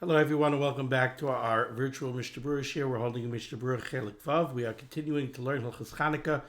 Hello, everyone, and welcome back to our virtual Mishnah Berurah share. We're holding a Mishnah Berurah Chelik Vav. We are continuing to learn Hilchos Chanukah,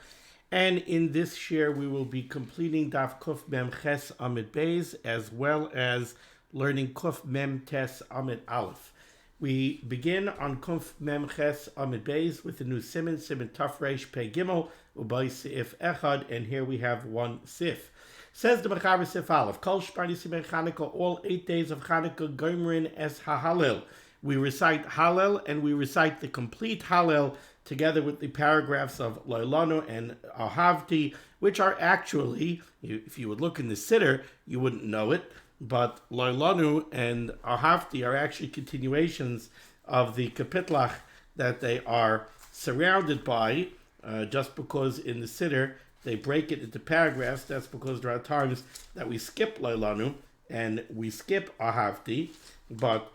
and in this share, we will be completing Daf Kuf Mem Ches Amid Beis, as well as learning Kuf Mem Tes Amid Aleph. We begin on Kuf Mem Ches Amid Beis with the new Siman Taf Reish Pei Gimel Ubay Seif Echad, and here we have one Sif. Says the Mechaber Sif Aleph, Kol Shpar Nisim Chanukah, all 8 days of Chanukah, Goimrin es HaHalel. We recite Hallel, and we recite the complete Hallel together with the paragraphs of Loilanu and Ahavti, which are actually, if you would look in the Siddur, you wouldn't know it, but Loilanu and Ahavti are actually continuations of the Kapitlach that they are surrounded by, just because in the Siddur, they break it into paragraphs. That's because there are times that we skip Leilanu and we skip Ahavti, but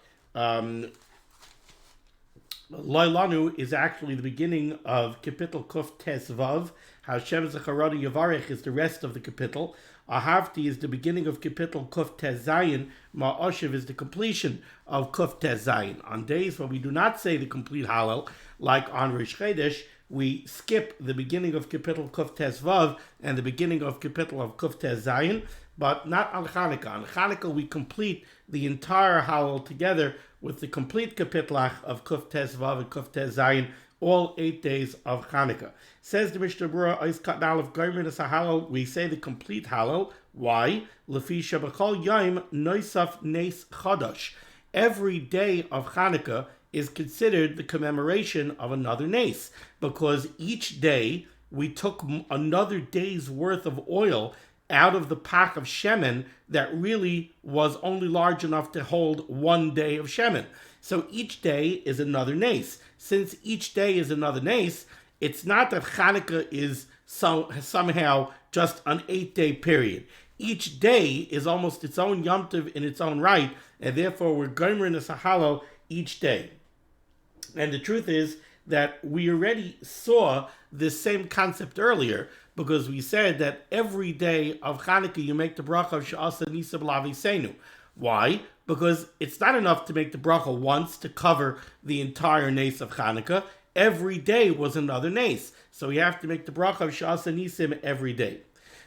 Leilanu is actually the beginning of Kapitel Kuf Tes Vav. Hashem Zacharadi Yavarech is the rest of the Kapitel. Ahavti is the beginning of Kapitel Kuf Tes Zayin. Ma'oshev is the completion of Kuf Tes Zayin. On days when we do not say the complete Hallel, like on Rish Chodesh, we skip the beginning of Kapitel Kuf Tes Vav and the beginning of Kapitel of Kuf Tes Zayin, but not on Chanukah. On Chanukah, we complete the entire Hallel together with the complete Kapitlach of Kuf Tes Vav and Kuf Tes Zayin, all 8 days of Chanukah. Says the Mishnah Berurah, Ois Kat Nalef Goymer Nes HaHallel, we say the complete Hallel. Why? Lefi Shebachol Yom Noisaf Nes Chodosh. Every day of Chanukah is considered the commemoration of another nes, because each day we took another day's worth of oil out of the pack of shemen that really was only large enough to hold 1 day of shemen. So each day is another nes. Since each day is another nes, it's not that Chanukah is somehow just an 8-day period. Each day is almost its own Yom Tov in its own right, and therefore we're gomer in a Sahalo each day. And the truth is that we already saw this same concept earlier, because we said that every day of Chanukah you make the bracha of She'asa Nisa B'Laviseinu. Why? Because it's not enough to make the bracha once to cover the entire nes of Chanukah. Every day was another nes. So we have to make the bracha of She'asa Nisim every day.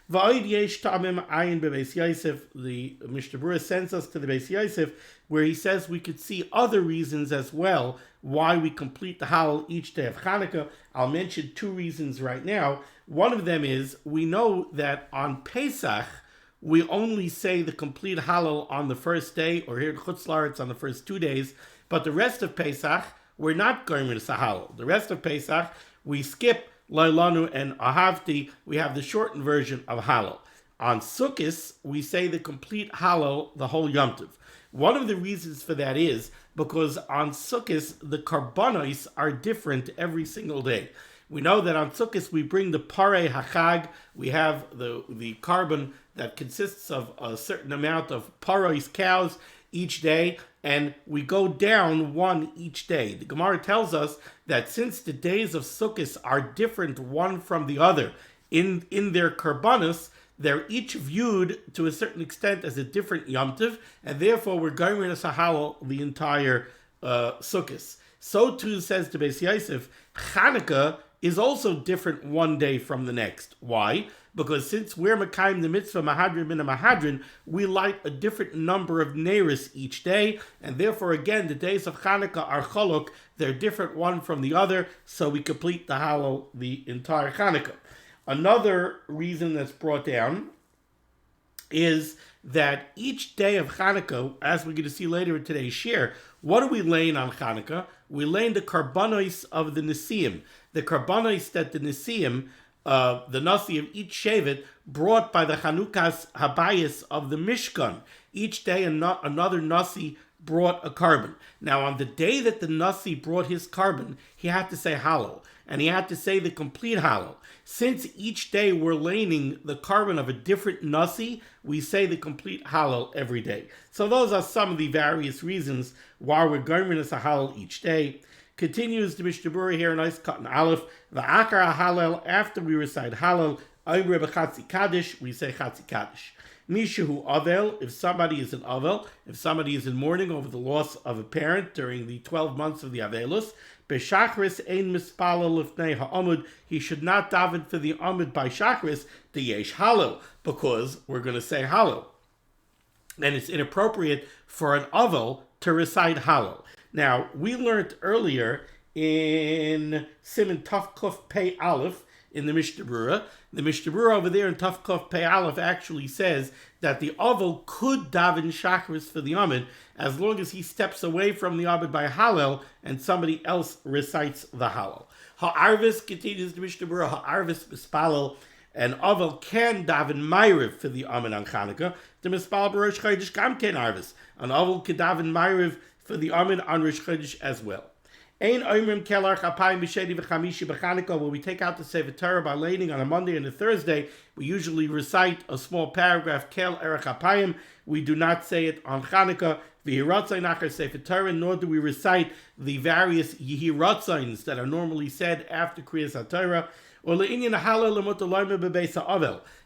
The Mishnah Berurah sends us to the Beis Yosef, where he says we could see other reasons as well why we complete the Hallel each day of Chanukah. I'll mention 2 reasons right now. One of them is we know that on Pesach we only say the complete Hallel on the first day, or here in Chutz La'aretz on the first 2 days, but the rest of Pesach we're not going to Hallel. The rest of Pesach we skip Lailanu and Ahavti. We have the shortened version of Hallel. On Sukkot, we say the complete Hallel, the whole Yom Tov. One of the reasons for that is because on Sukkot, the karbanos are different every single day. We know that on Sukkot, we bring the parei hachag. We have the carbon that consists of a certain amount of paros, cows, each day, and we go down one each day. The Gemara tells us that since the days of Sukkot are different one from the other in their karbanos, they're each viewed to a certain extent as a different Yom Tov, and therefore we're going to Sahalo the entire Sukkot. So too says the Beis Yosef, Chanukah is also different one day from the next. Why? Because since we're Mekayim the mitzvah Mahadrin min Mahadrin, we light a different number of neiros each day, and therefore again the days of Chanukah are cholok, they're different one from the other, so we complete the Hallel the entire Chanukah. Another reason that's brought down is that each day of Chanukah, as we're going to see later in today's share, what are we laying on Chanukah? We laying the karbanos of the Nesiim. The karbanos that the Nesiim, the Nasi of each Shevet, brought by the Chanukas Habayis of the Mishkan. Each day another Nasi brought a carbon. Now on the day that the Nasi brought his carbon, he had to say Hallel, and he had to say the complete Hallel. Since each day we're laning the carbon of a different Nasi, we say the complete Hallel every day. So those are some of the various reasons why we're going to say Hallel each day. Continues the Mishnah Berurah here, nice cut and Aleph. The Akar Hallel, after we recite Hallel, we say Chatzi Kaddish. Mishahu Avel, if somebody is an Avel, if somebody is in mourning over the loss of a parent during the 12 months of the Avelus, B'Shachris ein mispalel lifnei ha'amud, he should not daven for the amud by Shachris, the yesh halo, because we're going to say halo. And it's inappropriate for an Avel to recite halo. Now, we learned earlier in Siman Taf Kuf Pei Aleph, in the Mishnah Berurah. The Mishnah Berurah over there in Taf Kuf Pei Aleph actually says that the Avel could daven Shachris for the Amid as long as he steps away from the Amid by Hallel and somebody else recites the Hallel. Ha'arvis, continues the Mishnah Berurah, Ha'arvis Mispalel, and Avel can daven Ma'ariv for the Amid on Chanukah. The Mispalel B'Rosh Chodesh Gam Ken Arvis. An Avel could daven Ma'ariv for the Amid on Rosh Chodesh as well. Ein oimrim kelar chapayim b'sheni v'chamishi b'Chanukah. When we take out the Sefer Torah by laying on a Monday and a Thursday, we usually recite a small paragraph, kel erech chapayim. We do not say it on Chanukah. V'hiratzay nachar Sefer Torah, nor do we recite the various yihiratzayins that are normally said after Kriyas HaTorah.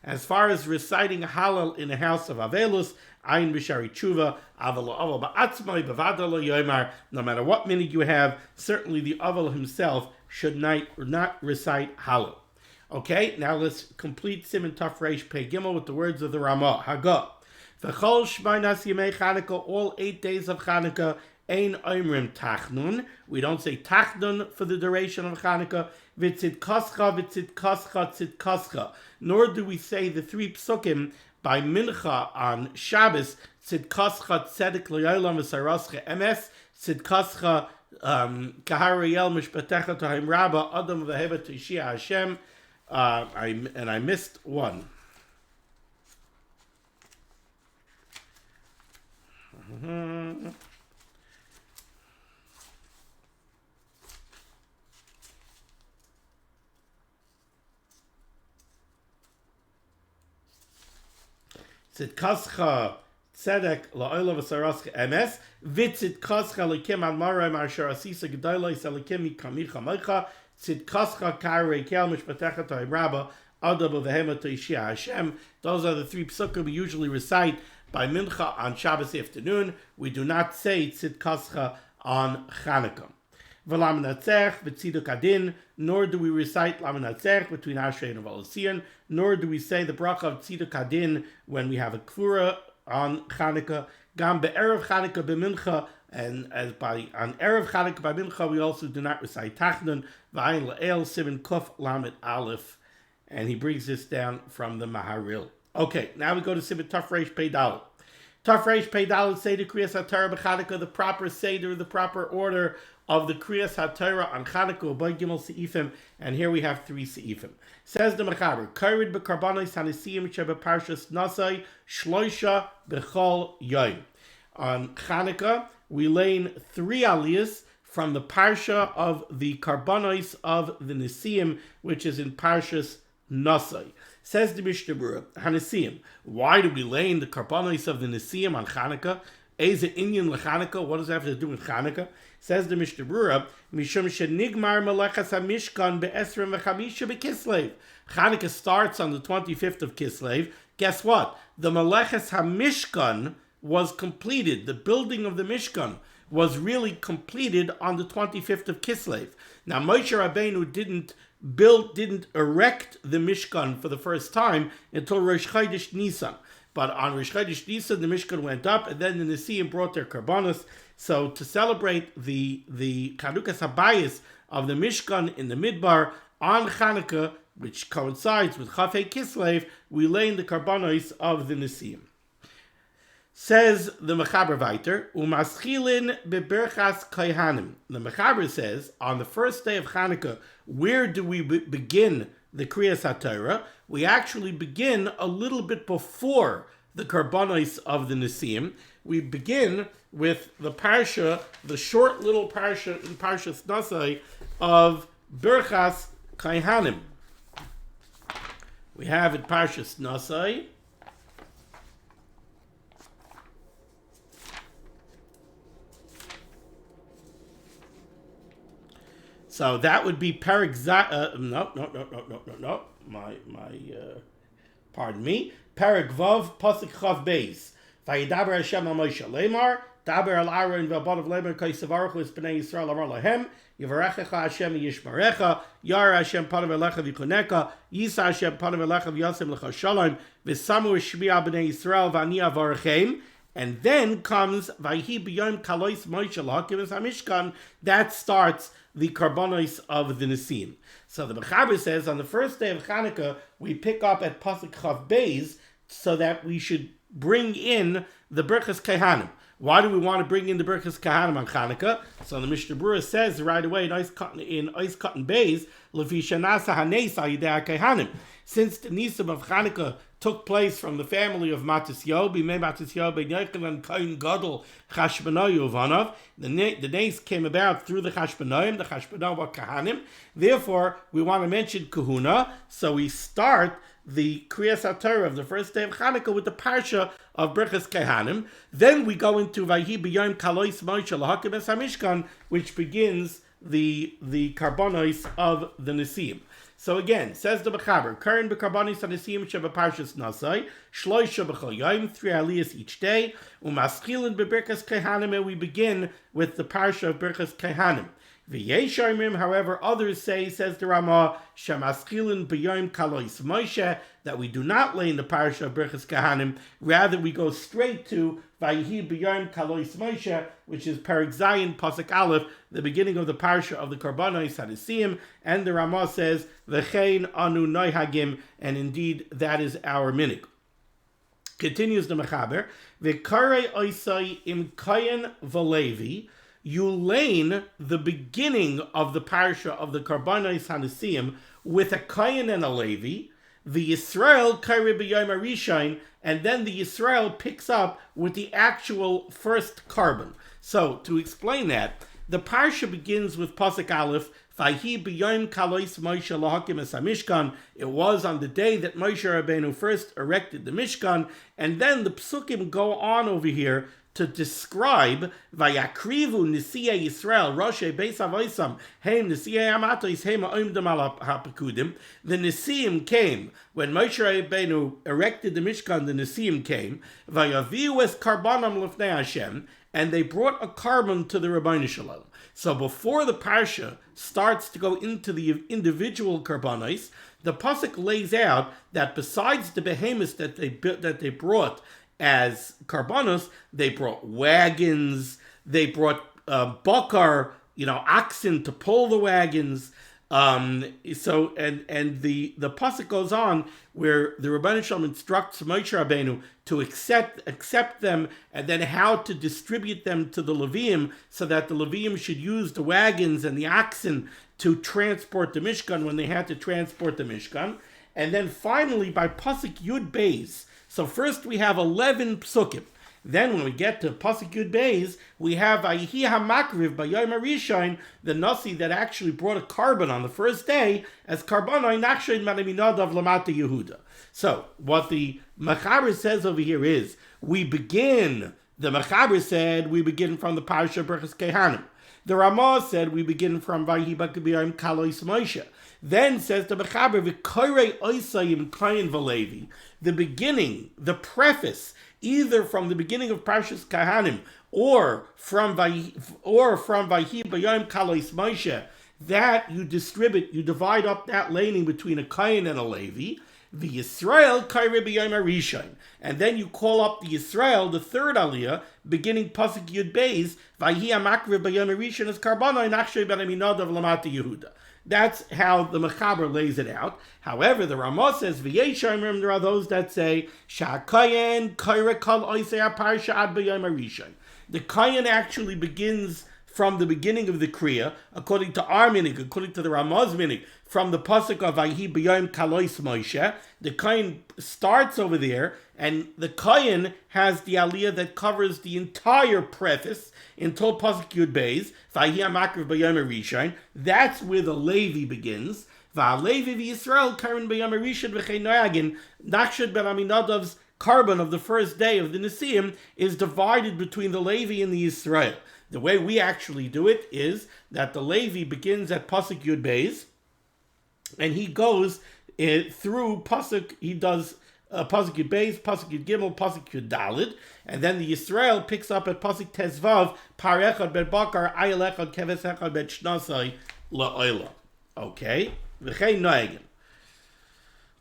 As far as reciting Hallel in the house of Avelus, Ayin b'shari tshuva, Avel ba'atzmai b'vada lo yomar. No matter what minute you have, certainly the Avel himself should not recite Hallel. Okay, now let's complete Siman Taf Reish Pei Gimel with the words of the Ramah. Haggah. V'chol shmeinas yemei Chanukah, all 8 days of Chanukah, ein oimrim tachnun. We don't say tachnun for the duration of Chanukah. V'tzidkascha, v'tzidkascha, tzidkascha. Nor do we say the 3 psukim by Mincha on Shabbos, tzidkascha tzedek l'yolam v'sarascha emes, tzidkascha kaharayel mishpatecha tahim rabba, adam v'heba t'ishia Hashem. I missed one. Tzidkascha tzedek la'olam v'sarascha emes, v'tzidkascha l'kim al maray ma'asher asisa g'dayla yisalikim mikamicha meicha, tzidkascha karei kel mishpatecha ta'im rabba, adam v'hema ta'ishia Hashem. Those are the 3 psukim we usually recite by Mincha on Shabbos afternoon. We do not say tzidkascha on Chanukah. V'lam natzech v'tziduk adin, nor do we recite lam natzech between Ashrei and Valosian, nor do we say the bracha of tziduk adin when we have a kvura on Chanukah. Gam be'erev Chanukah b'mincha, and as on erev Chanukah by mincha, we also do not recite tachnun. V'ayin la'el siman kuf lamet aleph, and he brings this down from the Maharil. Okay, now we go to Siman Taf Reish Pei Dalet. Taf Reish Pei Dalet Seder Kriyas HaTorah b'Chanukah, the proper Seder, the proper order of the Kriyas HaTorah on Chanukah, Ubay Gimel Seifim, and here we have 3 Seifim. Says the Mechaber, Kairid b'Karbanos HaNesiyim Sheba Parshas Nasai Shloisha B'Chol Yom. On Chanukah, we lane 3 aliyahs from the Parsha of the Karbanos of the Nesiyim, which is in Parshas Nasai. Says the Mishnah Berurah, Hanesiyim. Why do we lay in the karbanos of the Nesiyim on Chanukah? Eze inyan leChanukah. What does that have to do with Chanukah? Says the Mishnah Berurah, Mishum shenigmar melechas hamishkan be'esrim v'chamisha beKislev. Chanukah starts on the 25th of Kislev. Guess what? The melechas hamishkan was completed. The building of the Mishkan was really completed on the 25th of Kislev. Now Moshe Rabbeinu didn't erect the Mishkan for the first time until Rosh Chodesh Nisan. But on Rosh Chodesh Nisan, the Mishkan went up, and then the Nesiyim brought their karbanos. So to celebrate the Chanukas Habayis of the Mishkan in the Midbar on Chanukah, which coincides with Chafei Kislev, we lay in the karbanos of the Nesiyim. Says the Mechaber Vayter, Umaschilin beberchas kaihanim. The Mechaber says, on the first day of Chanukah, where do we begin the Kriyas HaTorah? We actually begin a little bit before the Karbanos of the Nesiyim. We begin with the Parsha, the short little Parsha in Parshas Nasai of Berchas Kaihanim. We have in Parshas Nasai, so that would be no. My Pardon me. Perek Vav, Pasuk Chav Beis. Vayidaber Hashem al Moshe Lemar. Daber al Aaron v'abadav Lemar Kaisavarchu es Bnei Yisrael Amar Lahem. Yivarechecha Hashem Yishmarecha. Yara Hashem Panav Elecha V'Kuneka. Yisa Hashem Panav Elecha V'Yasem Lecha Shalom. V'Samu Shmiya Bnei Yisrael V'Ani Avarchem. And then comes Vayhi B'Yom Kalois Moshe L'Hakim Es HaMishkan. That starts the Karbonos of the Nisim. So the Mechaber says on the first day of Chanukah we pick up at Pasuk Chav Beis so that we should bring in the Berchas Kehanim. Why do we want to bring in the Berchas Kehanim on Chanukah? So the Mishnah Berurah says right away in Ois Cotton Beis, Lefi Shanasa Hanes Ayidei Kehanim. Since the Nisim of Chanukah took place from the family of Matisyahu, Bimei Matisyahu Ben Yochanan Kohen Gadol Chashbanayu Uvanav, the names came about through the Chashbanayim, the Chashbanayu were Kahanim. Therefore, we want to mention Kahuna, so we start the Kriyas HaTorah of the first day of Chanukah with the Parsha of Berchas Kehanim. Then we go into Vayhi B'Yom Kalois Moshe L'Hakim Es HaMishkan, which begins the Karbonos of the Nisim. So again, says the Mechaber, Karen b'Karbonos HaNisim sheba Parshas Nasai, Shloisha b'Chol Yom, 3 aliyahs each day, Umaschilin b'Berchas Kehanim, and we begin with the Parsha of Berchas Kehanim. V'yesharmim, however, others say, says the Ramah, Shemaschilin b'Yom Kalois Moshe, that we do not lay in the Parsha of Berchas Kehanim, rather we go straight to Vayhi B'Yom Kalois Moshe, which is Perek Zayin Pasuk Aleph, the beginning of the Parsha of the Karbonos HaNisim, and the Ramah says, V'chein anu noihagim, and indeed that is our minig. Continues the Mechaber, V'karei oisai im kayin v'levi, you lane the beginning of the Parsha of the Karbonos HaNisim with a kayin and a levi, the Yisrael karei b'yom harishon, and then the Yisrael picks up with the actual first carbon. So, to explain that, the Parsha begins with Pasuk Aleph, Vayhi b'Yom Kalois Moshe L'Hakim Es HaMishkan. It was on the day that Moshe Rabbeinu first erected the Mishkan, and then the Psukim go on over here to describe Vayakrivu Nisiyei Yisrael Roshei Beis Avoisam Heim Nisiyei Amatos Heim Ha'omdim Al HaPekudim. The Nisim came when Moshe Rabbeinu erected the Mishkan. The Nisim came Vayaviu Es Karbanam Lefnei Hashem, and they brought a carbon to the Rabbeinu Shalom. So before the Parsha starts to go into the individual karbanos, the pasuk lays out that besides the behemoths that they brought as karbanos, they brought wagons, they brought bakar, oxen to pull the wagons. The pasuk goes on where the Rebbeinu Shalom instructs Moshe Rabbeinu to accept them, and then how to distribute them to the Leviim, so that the Leviim should use the wagons and the oxen to transport the Mishkan when they had to transport the Mishkan. And then finally by pasuk Yud Beis. So first we have 11 psukim. Then when we get to Pasuk Yud Beis, we have Vayhi HaMakriv B'Yom HaRishon, the Nasi that actually brought a carbon on the first day, as Karbanoi Nachshed Manaminadav Lamata Yehuda. So what the Mechaber says over here is, the Mechaber said, we begin from the Parsha Berchas Kehanim. The Ramah said, we begin from Vayhi B'Yom Kalois Moshe. Then says the Mechaber, V'korei oisayim kayin v'levi. The beginning, the preface, either from the beginning of Parshas Kehanim or from Vayhi B'Yom Kalois Moshe, that you divide up that laning between a kayin and a levi. The Yisrael karei b'Yom HaRishon, and then you call up the Yisrael, the third aliyah, beginning pasuk Yud Beis, Vayhi HaMakriv B'Yom HaRishon as Karbanoi Nachshed B'Aminadav Lamata Yehuda. That's how the Mechaber lays it out. However, the Ramah says, V'yesharmim, there are those that say, Sha'akayin kaira kol oisei ha'parsha ad b'yom harishon. The kayin actually begins from the beginning of the Kriya, according to our minig, according to the Ramah's minig, from the pasuk of Vayhi B'Yom Kalois Moshe. The kayin starts over there, and the kayin has the aliyah that covers the entire preface until pasuk Yud Beis, Vayhi HaMakriv B'Yom HaRishon. That's where the Levi begins. V'alevi v'Yisrael karen B'Yom HaRishon v'chein noyagin. Nachshed ben Aminadav's carbon of the first day of the Nisim is divided between the Levi and the Yisrael. The way we actually do it is that the Levi begins at pasuk Yud Beis, and he goes through pasuk. He does Pasuk Yud Beis, Pasuk Yud Gimel, Pasuk Yud Dalid, and then the Yisrael picks up at Pasuk Tezvav, Par Echad Ben Bakar, Ayel Echad, Keves Echad Ben Shnasai, La'oila. Okay? V'chein Noegin.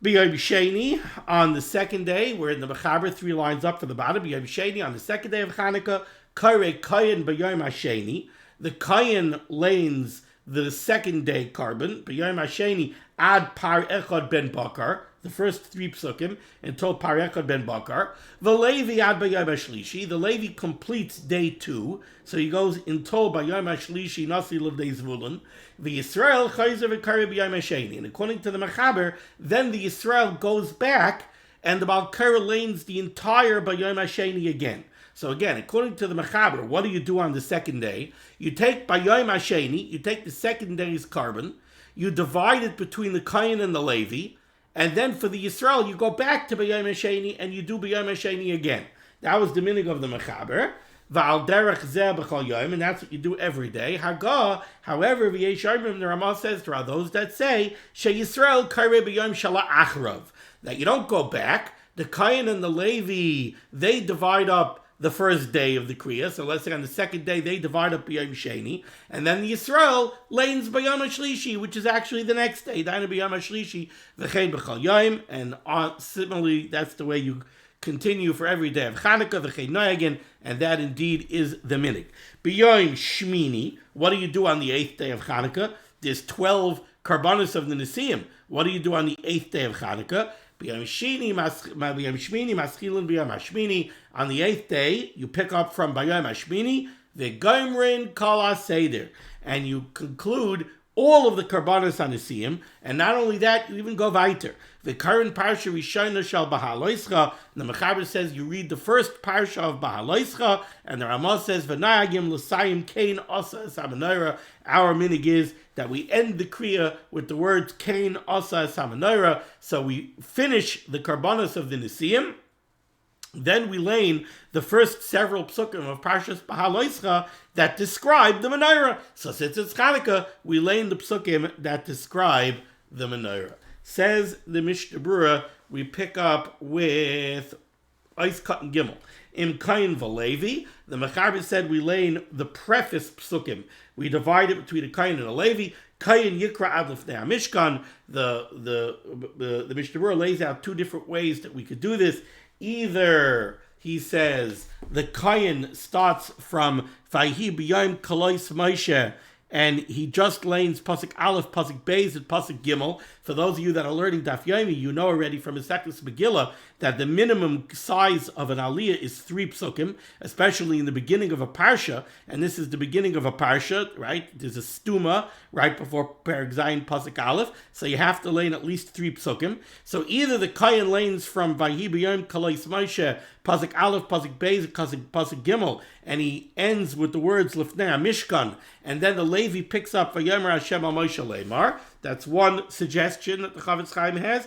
B'yom Sheni, on the second day, we're in the Mechaber, 3 lines up from the bottom. B'yom Sheni, on the second day of Chanukah, Karei Kayin B'yom HaSheni. The Kayin lanes the second day carbon, B'yom HaSheni, Ad Par Echad Ben Bakar, the first 3 psukim, until Par Echad Ben Bakar. V'Levi Ad B'yom HaShlishi. The Levi completes day 2, so he goes until B'yom HaShlishi, Nasi L'Vnei Zvulun. The Yisrael Chayzer V'Kari B'yom HaSheni. And according to the Mechaber, then the Yisrael goes back, and the Balkar lanes the entire B'yom HaSheni again. So again, according to the Mechaber, what do you do on the second day? You take B'yom HaSheni, you take the second day's carbon, you divide it between the Kayin and the Levi, and then for the Yisrael, you go back to B'yom HaSheni and you do B'yom HaSheni again. That was the meaning of the Mechaber. V'al derech zeh b'chol yom, and that's what you do every day. Haga, however, v'yesh omrim, the Ramah says, there are those that say, she Yisrael kareh b'yom shala achrav, that you don't go back. The Kayin and the Levi, they divide up the first day of the Kriya. So let's say on the second day, they divide up B'yom Sheni. And then the Yisrael lanes B'yom HaShlishi, which is actually the next day. Daina B'yom HaShlishi, V'chein B'chal Yom. And similarly, that's the way you continue for every day of Chanukah, V'chein Noyagin. And that indeed is the minig. B'yom Shmini, what do you do on the 8th day of Chanukah? There's 12 Karbanos of the Nesiim. What do you do on the 8th day of Chanukah? B'yom Shmini, Maschilin B'yom HaShmini. On the 8th day, you pick up from B'yom HaShmini, the Goimrin Kala Seder, and you conclude all of the Karbanos HaNesiyim, and not only that, you even go weiter. The current Parsha Rishona Shal Bahaloischa, the Mechaber says you read the first Parsha of Bahaloischa, and the Ramah says, V'nayagim l'sayim Kain Asa Es HaMenorah. Our minig is that we end the Kriya with the words Kain Asa Es HaMenorah, so we finish the Karbanos of the Nesiyim. Then we lane the first several psukim of Parshas Bahaloischa that describe the menorah. So since it's Chanukah, we lane the psukim that describe the menorah. Says the Mishnah Berurah, we pick up with Eis Katan Gimel. Im Kayin V'Levi, the Mechaber said we lane the preface psukim. We divide it between the Kayin and the Levi. Kayin Yikra Ad Lifnei HaMishkan. The Mishnah Berurah lays out 2 different ways that we could do this. Either, he says, the Kayin starts from Vayhi B'yom Kalois Moshe, and he just lanes Pasuk Aleph, Pasuk Beis, and Pasuk Gimel. For those of you that are learning Daf Yomi, you know already from Masechtas Megillah that the minimum size of an aliyah is 3 psukim, especially in the beginning of a parsha, and this is the beginning of a parsha, right? There's a stuma right before Perek Zayin Pasuk Aleph, so you have to lane at least 3 psukim. So either the Kayin lanes from Vayhi B'yom Kalois Moshe, Pasuk Aleph, Pasuk Beis, Pasuk Gimel, and he ends with the words Lifnei HaMishkan, and then the Levi picks up Vayomer Hashem al Moshe Leimar. That's one suggestion that the Chavetz Chaim has.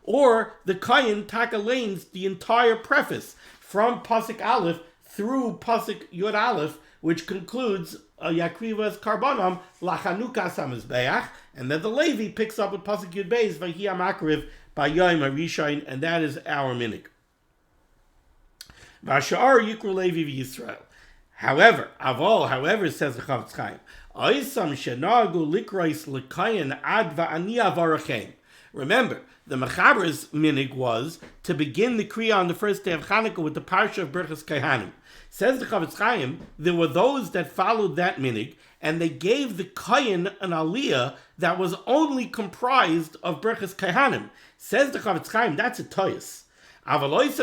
Or the Kayin taka lanes the entire preface from Pasuk Aleph through Pasuk Yud Aleph, which concludes Yakrivas Karbanam Lachanukas HaMizbeach, and then the Levi picks up with Pasuk Yud Beis Vahi HaMakriv Bayom HaRishon, and that is our minig. Vashar Yikru Levi v'Yisrael. However, says the Chavetz Chaim, Oisam shenagu likrois lekayin ad va'ani avarachem. Remember, the Mechaber's minig was to begin the Kriya on the first day of Chanukah with the Parsha of Birchas Kohanim. Says the Chavetz Chaim, there were those that followed that minig, and they gave the Kayin an aliyah that was only comprised of Birchas Kohanim. Says the Chavetz Chaim, that's a toyus. Those who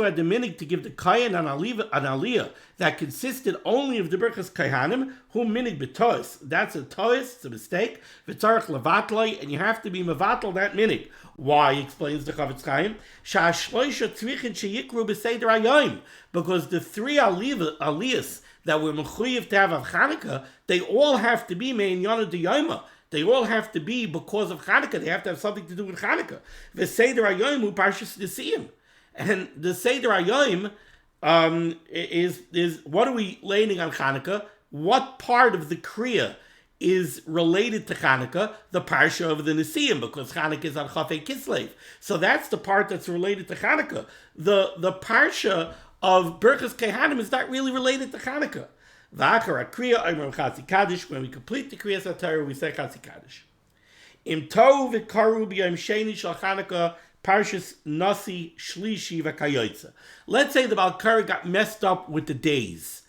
had the minig to give the Kayin an aliyah that consisted only of the Birchas Kohanim, who minig b'tois. That's a tois, it's a mistake. V'tzarech levatloi, and you have to be mevatel that minig. Why, explains the Chavetz Chaim, sha'ashloisha tzrichin sheyikru b'seder hayoim, because the 3 aliyahs that were mechuyev to have of Chanukah, they all have to be me'inyan d'yoma. They all have to be because of Chanukah. They have to have something to do with Chanukah. The Seder Hayoim hu Parshas Nesiyim, and the Seder Hayoim is what are we laning on Chanukah? What part of the Kriya is related to Hanukkah, the parsha of the Nesiim, because Hanukkah is on Chafei Kislev. So that's the part that's related to Hanukkah. The parsha of Birchas Kehanim is not really related to Hanukkah. When we complete the Kriyas HaTorah, we say Chatzi Kaddish. Im Tov v'karu b'yom sheni shel Hanukkah Parshas Nasi Shlishi v'Kayotza. Let's say the Balkari got messed up with the days,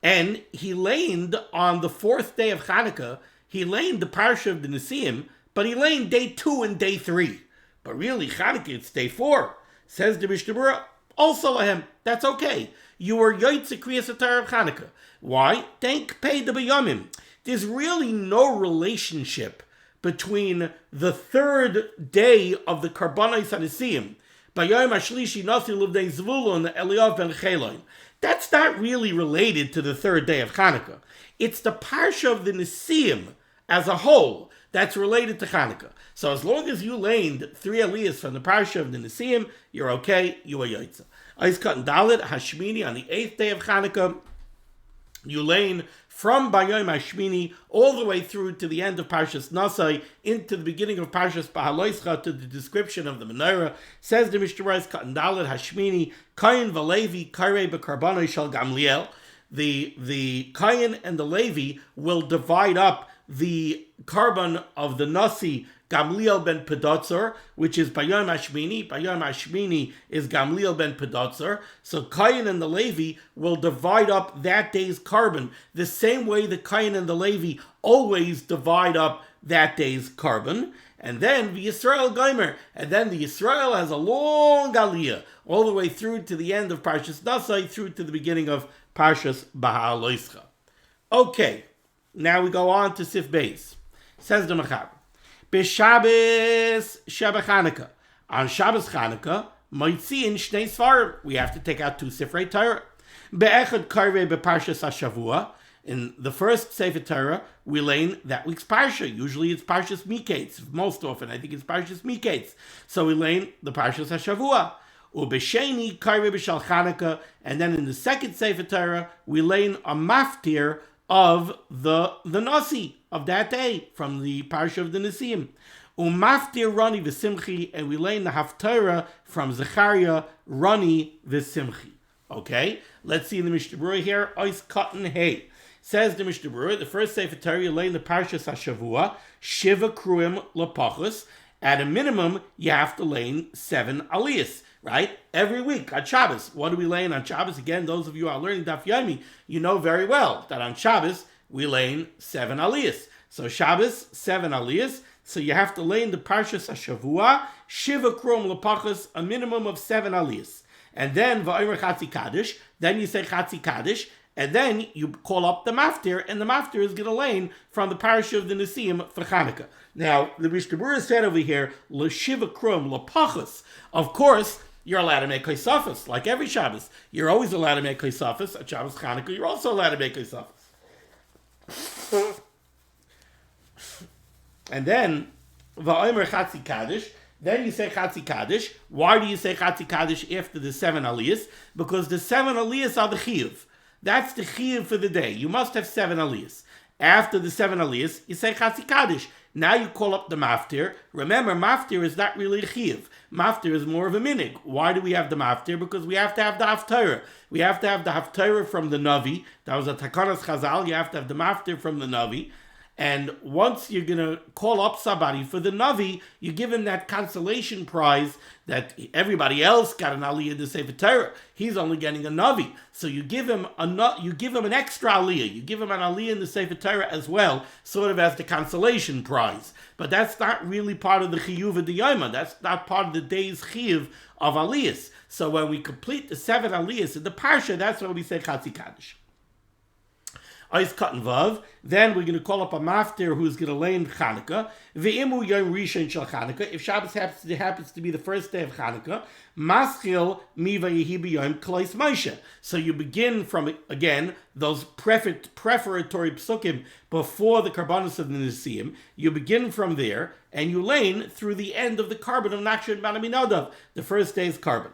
and he laned on the fourth day of Hanukkah. He laned the parsha of the Nesiim, but he laned day 2 and day 3. But really, Hanukkah, it's day 4. Says the Mishnah Berurah, also lahem, that's okay. You were Yoitze Kriyas HaTorah of Hanukkah. Why? Thank pay the B'yomim. There's really no relationship between the third day of the Karbanos HaNesiim, Bayom HaShlishi Nasi L'Bnei Zvulun Eliyav ben Cheloin. That's not really related to the third day of Hanukkah. It's the parsha of the Nesiim as a whole that's related to Hanukkah. So as long as you laned 3 aliyahs from the parsha of the Nesiim, you're okay, you are Yoitza. Ais Katan Dalet Hashmini, on the 8th day of Hanukkah, you lane from Bayom HaShmini all the way through to the end of Parshas Nasai, into the beginning of Parshas Bahaloischa, to the description of the menorah. Says the Mishnah Berurah, Katan Dalet Hashmini, Kayin v'Levi Karei b'Karbanoi Shel Gamliel. The Kayin and the Levi will divide up the carbon of the Nasi Gamliel ben Pedotzor, which is Bayom HaShmini. Bayom HaShmini is Gamliel ben Pedotzor. So Kayin and the Levi will divide up that day's carbon the same way the Kayin and the Levi always divide up that day's carbon. And then the Yisrael Gomer, and then the Yisrael has a long aliyah all the way through to the end of Parshas Nasai, through to the beginning of Parshas Bahaloischa. Okay, now we go on to Sif Beis. Says the Mechaber, B'Shabbos Sheba Chanukah. On Shabbos Chanukah, Moitziin Shnei Sfarim. We have to take out 2 Sifrei Torah. Be'echad Karvei beParshas HaShavua. In the first Sefer Torah, we lane that week's Parsha. Usually it's Parshas Miketz. Most often, I think it's Parshas Miketz. So we lane the Parshas HaShavua. Ubesheni Karvei b'Shal Chanukah. And then in the second Sefer Torah, we lane a maftir of the Nasi of that day from the parsha of the Nesiim. Umaftir Rani v'Simchi, and we lay in the Haftarah from Zechariah Rani v'Simchi. Okay, let's see the Mishnah Berurah here. Ois Katan Hey. Says the Mishnah Berurah, the first Sefer Torah you lay in the Parshas HaShavua, Shiva Kruim Lapachos. At a minimum, you have to lay in 7 aliyahs, right? Every week on Shabbos. What do we lay in on Shabbos? Again, those of you who are learning Daf Yomi, you know very well that on Shabbos, we lay in 7 aliyahs. So Shabbos, 7 aliyahs. So you have to lay in the Parshas HaShavua, Shiva Kruim Lapachos, a minimum of 7 aliyahs. And then, Va'omer Chatzi Kaddish, then you say Chatzi Kaddish, and then you call up the maftir, and the maftir is going to lane from the parsha of the Nesiim for Chanukah. Now, the Mishnah Berurah said over here, L'shiva krum l'pachas. Of course, you're allowed to make kaisafas, like every Shabbos. You're always allowed to make kaisafas. At Shabbos Chanukah, you're also allowed to make kaisafas. And then, Va'omer Chatzi Kaddish, then you say Chatzi Kaddish. Why do you say Chatzi Kaddish after the 7 aliyahs? Because the 7 aliyahs are the chiyuv. That's the chiyuv for the day. You must have 7 aliyahs. After the 7 aliyahs, you say Chatzi Kaddish. Now you call up the maftir. Remember, maftir is not really a chiyuv. Maftir is more of a minig. Why do we have the maftir? Because we have to have the haftarah. We have to have the haftarah from the Navi. That was a takanas chazal. You have to have the maftir from the Navi. And once you're going to call up somebody for the Navi, you give him that consolation prize that everybody else got an aliyah in the Sefer Torah. He's only getting a Navi. So you give him an extra aliyah. You give him an aliyah in the Sefer Torah as well, sort of as the consolation prize. But that's not really part of the chiyuv of the yoma. That's not part of the day's chiyuv of aliyahs. So when we complete the 7 aliyahs in the parsha, that's when we say Chatzi Kaddish. Ois Katan Vav. Then we're going to call up a maftir who's going to lay in Chanukah. Ve'imu yom rishon shel Chanukah. If Shabbos happens to be the first day of Chanukah, maschil mi vayehi b'yom klois Moshe. So you begin from, again, those preparatory psukim before the karbanos of the Nesiim. You begin from there, and you lane through the end of the carbon of Nachshon ben Aminadav, the first day's carbon.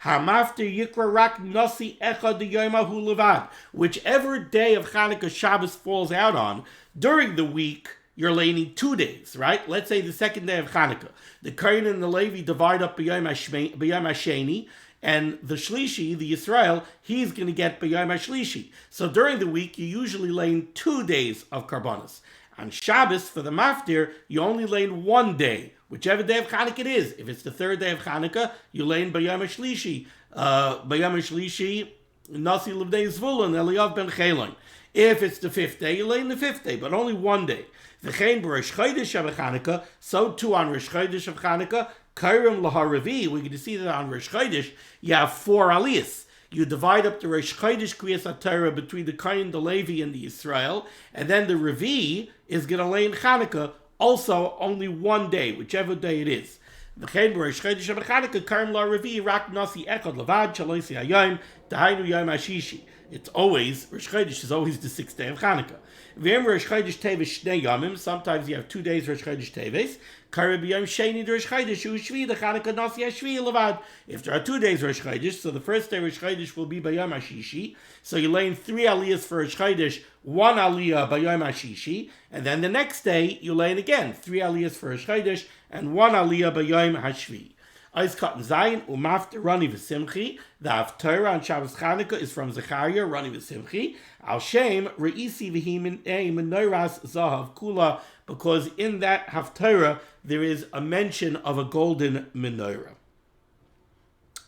Hamafter yikra rak nasi echad yomahu levad. Whichever day of Chanukah Shabbos falls out on, during the week, you're laning 2 days, right? Let's say the second day of Chanukah. The Kohen and the Levi divide up B'yom HaSheni, and the Shlishi, the Yisrael, he's going to get B'yom HaShlishi. So during the week, you usually lane 2 days of Karbanos. On Shabbos, for the Maftir, you only lane 1 day, whichever day of Chanukah it is. If it's the third day of Chanukah, you lane B'yom HaShlishi. B'yom HaShlishi, Nasi L'bnei Zvulun, Eliyav ben Chelon. If it's the fifth day, you lane the fifth day, but only 1 day. V'chein b'Rosh Chodesh of Chanukah, so too on Rosh Chodesh of Chanukah, Kairim laharavi, we're going to see that on Rosh Chodesh, you have 4 aliyahs. You divide up the Rosh Chodesh Kriyas HaTorah between the Kohen, the Levi, and the Yisrael, and then the Revi is going to lay in Chanukah, also only 1 day, whichever day it is. V'chein b'Rosh Chodesh of Chanukah, Kairim laharavi, rak nasi echad levad, shalosi hayom, dahainu yom hashishi. It's always, Rosh Chodesh is always the 6th day of Chanukah. Rosh Chodesh Teves Shnei Yomim, sometimes you have 2 days Rosh Chodesh Teves. Karib Yom Sheni Rosh Chodesh Hu Shvi, the Chanukah Nasi Hashvi Levad. If there are 2 days Rosh Chodesh, so the first day Rosh Chodesh will be Bayom Hashishi. So you lay in 3 aliyahs for Rosh Chodesh, 1 aliyah Bayom Hashishi, and then the next day you lay in again 3 aliyahs for Rosh Chodesh and 1 aliyah Bayom Hashvi. Eis Katan Zayin, Umafter Rani V'Simchi. The Haftarah on Shabbos Chanukah is from Zechariah, Rani V'Simchi. Al Shem, Re'isi V'Hi Menorahs Zahav Kula, because in that Haftarah there is a mention of a golden menorah.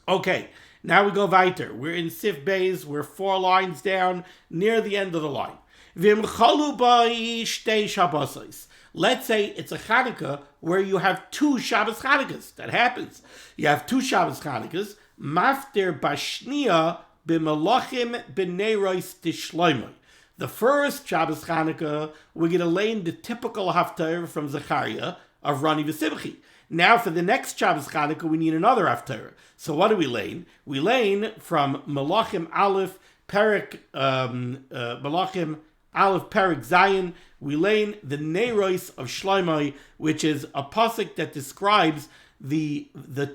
Okay, now we go weiter. We're in Sif Beis, we're 4 lines down, near the end of the line. V'im chalu bai shtei Shabbosos. Let's say it's a Chanukah where you have 2 Shabbos Chanukas. That happens. You have 2 Shabbos Chanukas. Mafter bashnia b'malachim b'neiros tishloimoi. The first Shabbos Chanukah, we're going to lay in the typical Haftarah from Zechariah of Rani V'Simchi. Now for the next Shabbos Chanukah, we need another Haftarah. So what do we lay in? We lay in from Malachim Aleph, Perek, Malachim Aleph, Perek Zayin. We lay in the Neiros of Shloimeh, which is a pasuk that describes the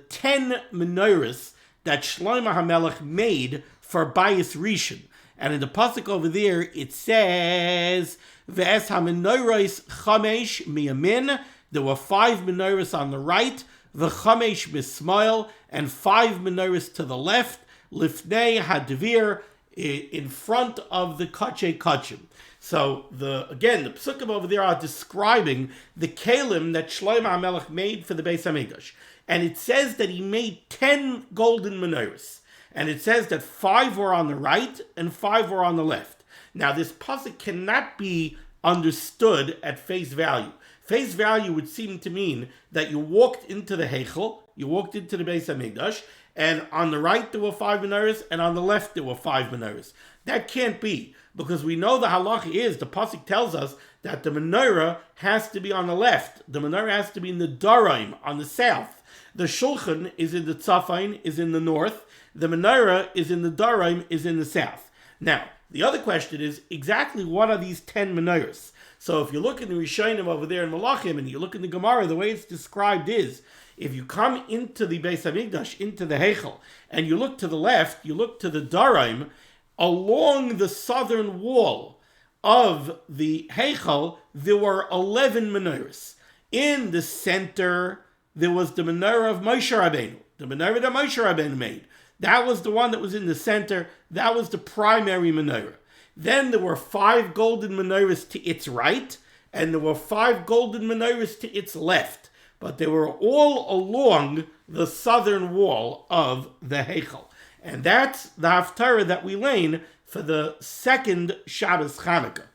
10 menorahs that Shloimeh HaMelech made for Bayis Rishon. And in the pasuk over there, it says, Ve'es ha-menorahs chamesh miyamin. There were 5 menorahs on the right, v'chamesh mismail, and 5 menorahs to the left, lifnei hadvir, in front of the Kachei Kachim. So the psukim over there are describing the kelim that Shlomo HaMelech made for the Beis HaMikdash. And it says that he made 10 golden menorahs. And it says that 5 were on the right and 5 were on the left. Now this pasuk cannot be understood at face value. Face value would seem to mean that you walked into the Heichel, you walked into the Beis HaMikdash, and on the right there were 5 menorahs, and on the left there were 5 menorahs. That can't be, because we know the halacha is, the pasuk tells us that the menorah has to be on the left. The menorah has to be in the Daraim, on the south. The shulchan is in the Tzafain, is in the north. The menorah is in the Daraim, is in the south. Now, the other question is, exactly what are these 10 menorahs? So if you look in the Rishonim over there in Malachim, and you look in the Gemara, the way it's described is, if you come into the Beis HaMikdash, into the Heichel, and you look to the left, you look to the Daraim, along the southern wall of the Heichel, there were 11 menorahs. In the center, there was the menorah of Moshe Rabbeinu, the menorah that Moshe Rabbeinu made. That was the one that was in the center. That was the primary menorah. Then there were 5 golden menorahs to its right, and there were 5 golden menorahs to its left. But they were all along the southern wall of the Heichel. And that's the Haftarah that we lane for the second Shabbos Chanukah.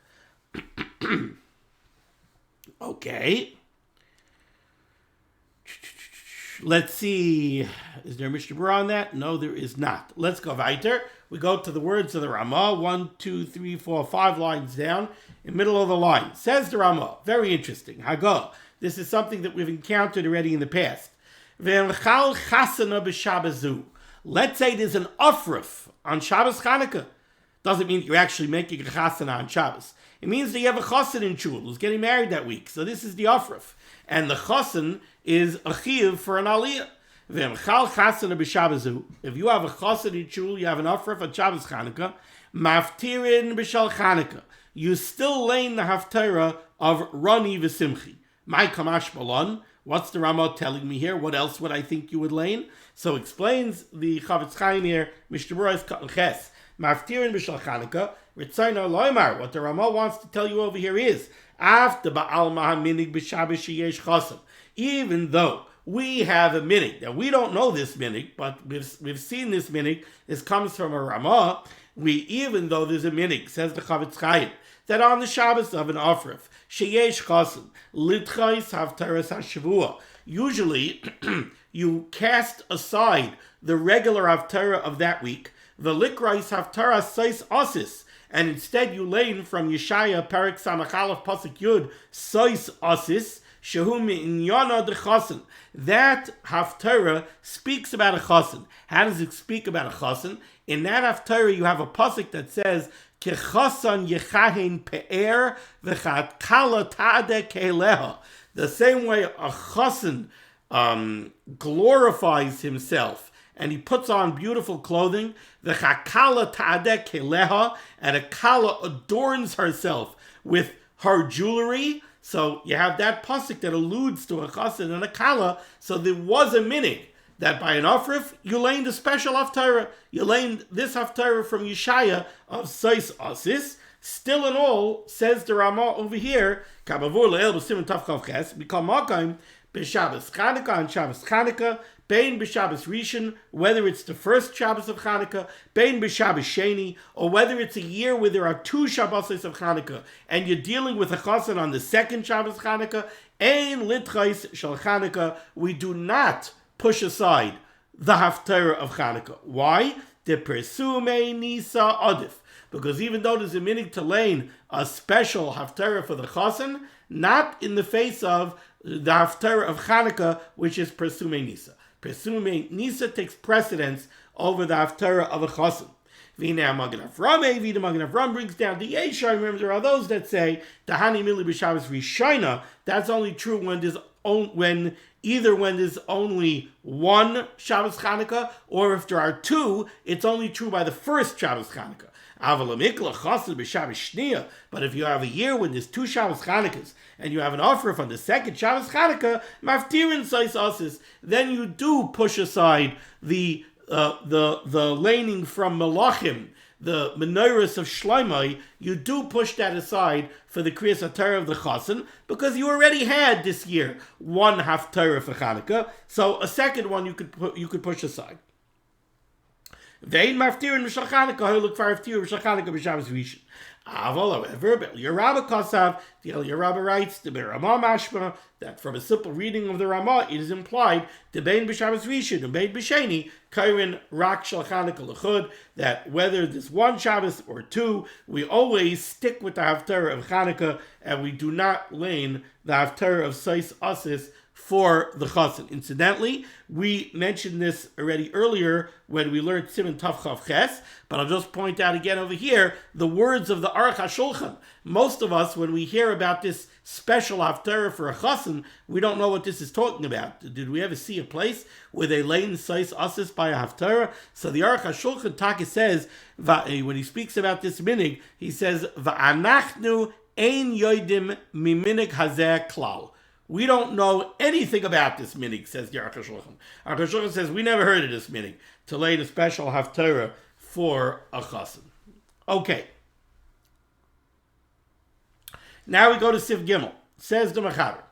Okay. Let's see. Is there a Mishnah Berurah on that? No, there is not. Let's go weiter. We go to the words of the Ramah. 1, 2, 3, 4, 5 lines down. In the middle of the line. Says the Ramah. Very interesting. Hagah. This is something that we've encountered already in the past. Let's say there's an Afruf on Shabbos Chanukah. Doesn't mean you're actually making a chasana on Shabbos. It means that you have a chassan in shul who's getting married that week. So this is the Afruf. And the chassan is a chiyuv for an aliyah. V'emchal chasana b'Shabbasu. If you have a chassan in shul, you have an offer for Shabbos Chanukah. Maftirin b'shal Chanukah. You still lane the haftarah of Rani v'Simchi. My kamash balon. What's the Ramah telling me here? What else would I think you would lane? So explains the Chavetz Chaim here. Mishnah Berurah is Katan Ches. Maftirin b'shal Chanukah. Ritzayna loymar. What the Ramah wants to tell you over here is after Ba'al Mahaminig b'Shabbos sheyesh chasam. Even though we have a minig. Now, we don't know this minig, but we've seen this minig. This comes from a Ramah. Even though there's a minig, says the Chavetz Chaim, that on the Shabbos of an Ofrif, sheyesh chasam, litchais haftaras hashavua. Usually, you cast aside the regular haftarah of that week, the likrais haftaras sais osis, and instead you lane from Yeshaya, Perek Samachalaf, Pasuk Yud, sais osis, shehu mi'inyana de chasen. That haftarah speaks about a chasen. How does it speak about a chasen? In that haftarah, you have a pasuk that says, "Kechasan yechahen pe'er v'chat kala ta'ade keleha." The same way a chasen glorifies himself and he puts on beautiful clothing, v'chat kala ta'ade keleha, and a kala adorns herself with her jewelry. So you have that pasuk that alludes to a chasen and a kala. So there was a minig that by an ofrif, you laned a special haftarah. You laned this haftarah from Yeshaya of Sais Asis. Still in all, says the Ramah over here, Kabavur le'el b'siman tavchav ches, b'kal makayim, b'Shabbos Chanukah and Shabbos Chanukah, bein b'Shabbos Rishon, whether it's the first Shabbos of Chanukah, bein b'Shabbos Sheni, or whether it's a year where there are two Shabbos of Chanukah, and you're dealing with a chasen on the second Shabbos Chanukah, ein litchais shel Chanukah, we do not push aside the haftarah of Chanukah. Why? The persume nisa adif. Because even though there's a minig to lane a special haftarah for the chasen, not in the face of the haftarah of Chanukah, which is persume nisa. Persume nisa takes precedence over the haftarah of a chasen. V'nei Magen Avram brings down the Yeshar. Remember, there are those that say the Hani Mili b'Shabbos Rishayna. That's only true when there's either when there's only one Shabbos Chanukah, or if there are two, it's only true by the first Shabbos Chanukah. But if you have a year when there's two Shabbos Chanukahs, and you have an offer from the second Shabbos Chanukah, maftirin sais asis, then you do push aside the laning from Malachim, the menorahs of Shloimeh, you do push that aside for the Kriyas HaTorah of the Chasen, because you already had this year one haftarah for Chanukah, so a second one you could push aside. Vein maftirin b'shal Chanukah, look for haftirin b'shal Chanukah b'Shabbos Rishon. However, the Yerabba writes, the Ramah mashma, that from a simple reading of the Ramah, it is implied, the Bein b'Shabbos Rishon and Bein b'Sheni, Kairin rak shal Chanukah l'chud, that whether there's one Shabbos or two, we always stick with the haftarah of Chanukah, and we do not lane the haftarah of Sais Asis for the chasen. Incidentally, we mentioned this already earlier when we learned Siman Tavchav Ches, but I'll just point out again over here the words of the Aruch HaShulchan. Most of us, when we hear about this special haftarah for a chasen, we don't know what this is talking about. Did we ever see a place where they lane Sais Asis by a haftarah? So the Aruch HaShulchan Taka says, when he speaks about this minig, he says, Va'anachnu ein yoidim miminig hazeh klal. We don't know anything about this minig, says the Aruch HaShulchan. Aruch HaShulchan says, we never heard of this minig, to lay a special haftarah for a chasen. Okay. Now we go to Sif Gimel. Says the Mechaber.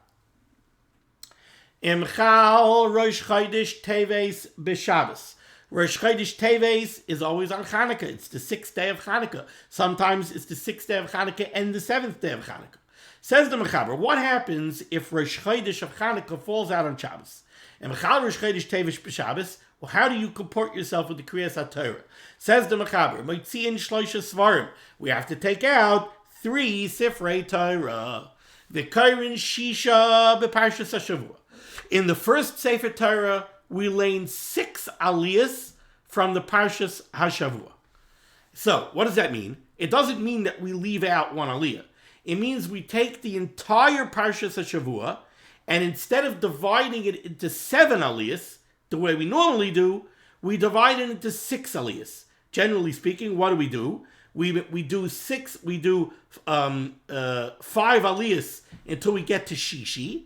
Imchal Rosh Chodesh Teves b'Shabbos. Rosh Chodesh Teves is always on Chanukah. It's the 6th day of Chanukah. Sometimes it's the 6th day of Chanukah and the 7th day of Chanukah. Says the Mechaber, what happens if Rosh Chodesh of Chanukah falls out on Shabbos? And Mechal Rosh Chodesh Teves b'Shabbos, well, how do you comport yourself with the Kriyas HaTorah? Says the Mechaber, Moitziin Shloisha Svarim, we have to take out 3 Sifrei Torah. V'Kairin Shisha b'Parshas HaShavua. In the first Sefer Torah, we lane 6 aliyahs from the Parshas HaShavua. So, what does that mean? It doesn't mean that we leave out one aliyah. It means we take the entire Parshas HaShavua, and instead of dividing it into 7 aliyahs, the way we normally do, we divide it into 6 aliyahs. Generally speaking, what do? We do 5 aliyahs until we get to Shishi.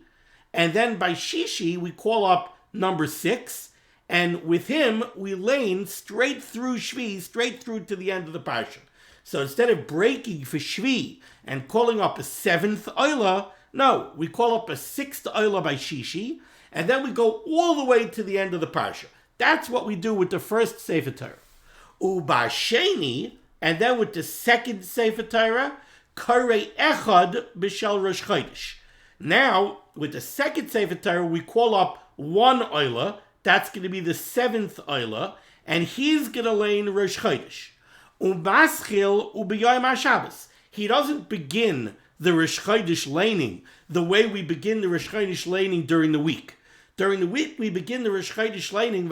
And then by Shishi, we call up number 6. And with him, we lane straight through Shvi, straight through to the end of the parsha. So instead of breaking for Shvi and calling up a 7th Oila, no, we call up a 6th Oila by Shishi, and then we go all the way to the end of the parsha. That's what we do with the first Sefer Torah. Uba Sheni, and then with the second Sefer Torah, Karei Echad B'Shel Rosh Chodesh. Now, with the second Sefer Torah, we call up 1 Oila. That's going to be the 7th Oila, and he's going to lane Rosh Chodesh. Ubaschil Ubiyayim HaShabbos. He doesn't begin the Rosh Chodesh laning the way we begin the Rosh Chodesh laning during the week. During the week, we begin the Rosh Chodesh laning.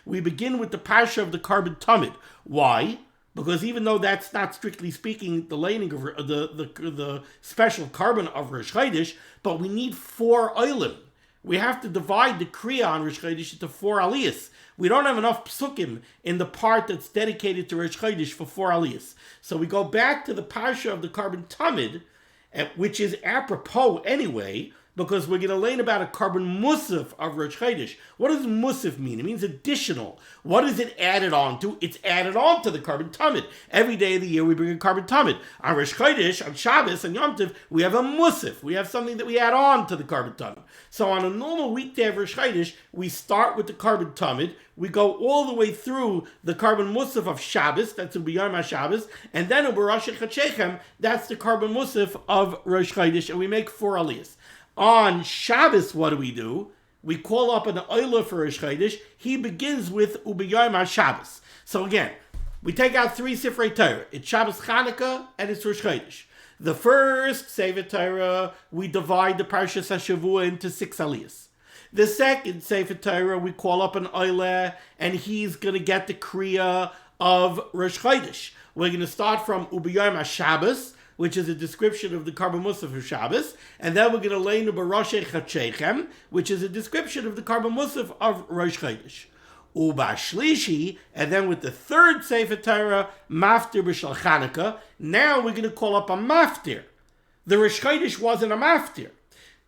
We begin with the parsha of the carbon tamid. Why? Because even though that's not strictly speaking the laning of the special carbon of Rosh Chodesh, but we need 4 oilim. We have to divide the kriya on Rosh Chodesh into 4 aliyahs. We don't have enough psukim in the part that's dedicated to Rosh Chodesh for 4 aliyahs. So we go back to the parsha of the carbon tamid, which is apropos anyway, because we're going to learn about a carbon musaf of Rosh Chodesh. What does musaf mean? It means additional. What is it added on to? It's added on to the carbon tamid. Every day of the year we bring a carbon tamid. On Rosh Chodesh, on Shabbos, and Yom Tov, we have a musaf. We have something that we add on to the carbon tamid. So on a normal weekday of Rosh Chodesh, we start with the carbon tamid. We go all the way through the carbon musaf of Shabbos, that's Ubiyam HaShabbos, and then Ubarash Chachechem, that's the carbon musaf of Rosh Chodesh, and we make 4 aliyahs. On Shabbos, what do? We call up an oila for Rosh Chodesh. He begins with Ubiyam HaShabbos. So again, we take out 3 Sifrei Torah. It's Shabbos Chanukah and it's Rosh Chodesh. The first Sefer Torah, we divide the Parshas HaShavua into 6 aliyahs. The second Sefer Torah, we call up an oila, and he's going to get the kriya of Rosh Chodesh. We're going to start from Ubiyam HaShabbos, which is a description of the carbon musaf of Shabbos, and then we're going to lay Ubarash Chachechem, which is a description of the carbon musaf of Rosh Chodesh. Uba Shlishi, and then with the third Sefer Torah, Maftir B'Shal Chanukah, now we're going to call up a Maftir. The Rosh Chodesh wasn't a Maftir.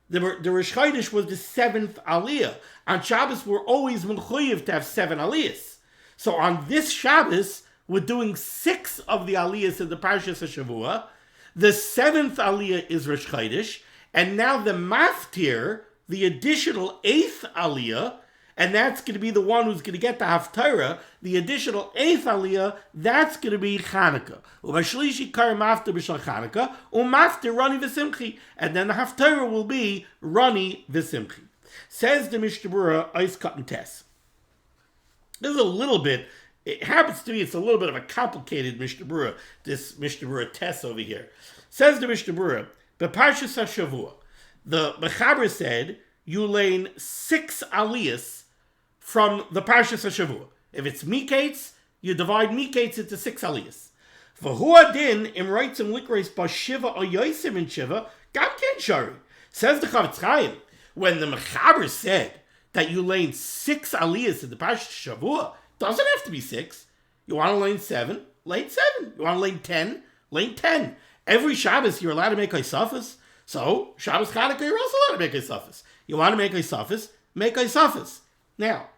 The Rosh Chodesh was the 7th aliyah. On Shabbos, we're always mechuyev to have 7 aliyahs. So on this Shabbos, we're doing 6 of the aliyahs in the Parshas HaShavua. The 7th aliyah is Rosh Chodesh, and now the Maftir, the additional 8th aliyah, and that's going to be the one who's going to get the Haftarah, the additional 8th aliyah, that's going to be Chanukah. Ubashlishi kar Maftir b'shal Chanukah, Maftir Rani v'Simchi, and then the Haftarah will be Rani v'Simchi. Says the Mishnah Berurah, Eis Katan Tes. This is a little bit, it happens to me, it's a little bit of a complicated Mishnah Berurah, this Mishnah Berurah Tes over here. Says the Mishnah Berurah, B'Parshas HaShavua, the Mechaber said, you lane 6 aliyahs from the Parshas HaShavua. If it's Miketz, you divide Miketz into 6 aliyahs. V'hu adin im reitzim likreis b'shiva or yoisim in shiva, gam ken shari. Says the Chavetz Chaim, when the Mechaber said that you lane 6 aliyahs in the Parshas HaShavua, doesn't have to be 6. You want to lane 7, lane 7. You want to lane 10, lane 10. Every Shabbos you're allowed to make Isafas. So, Shabbos Chanukah, you're also allowed to make Isafas. You want to make Isafas, make Isafas. Now,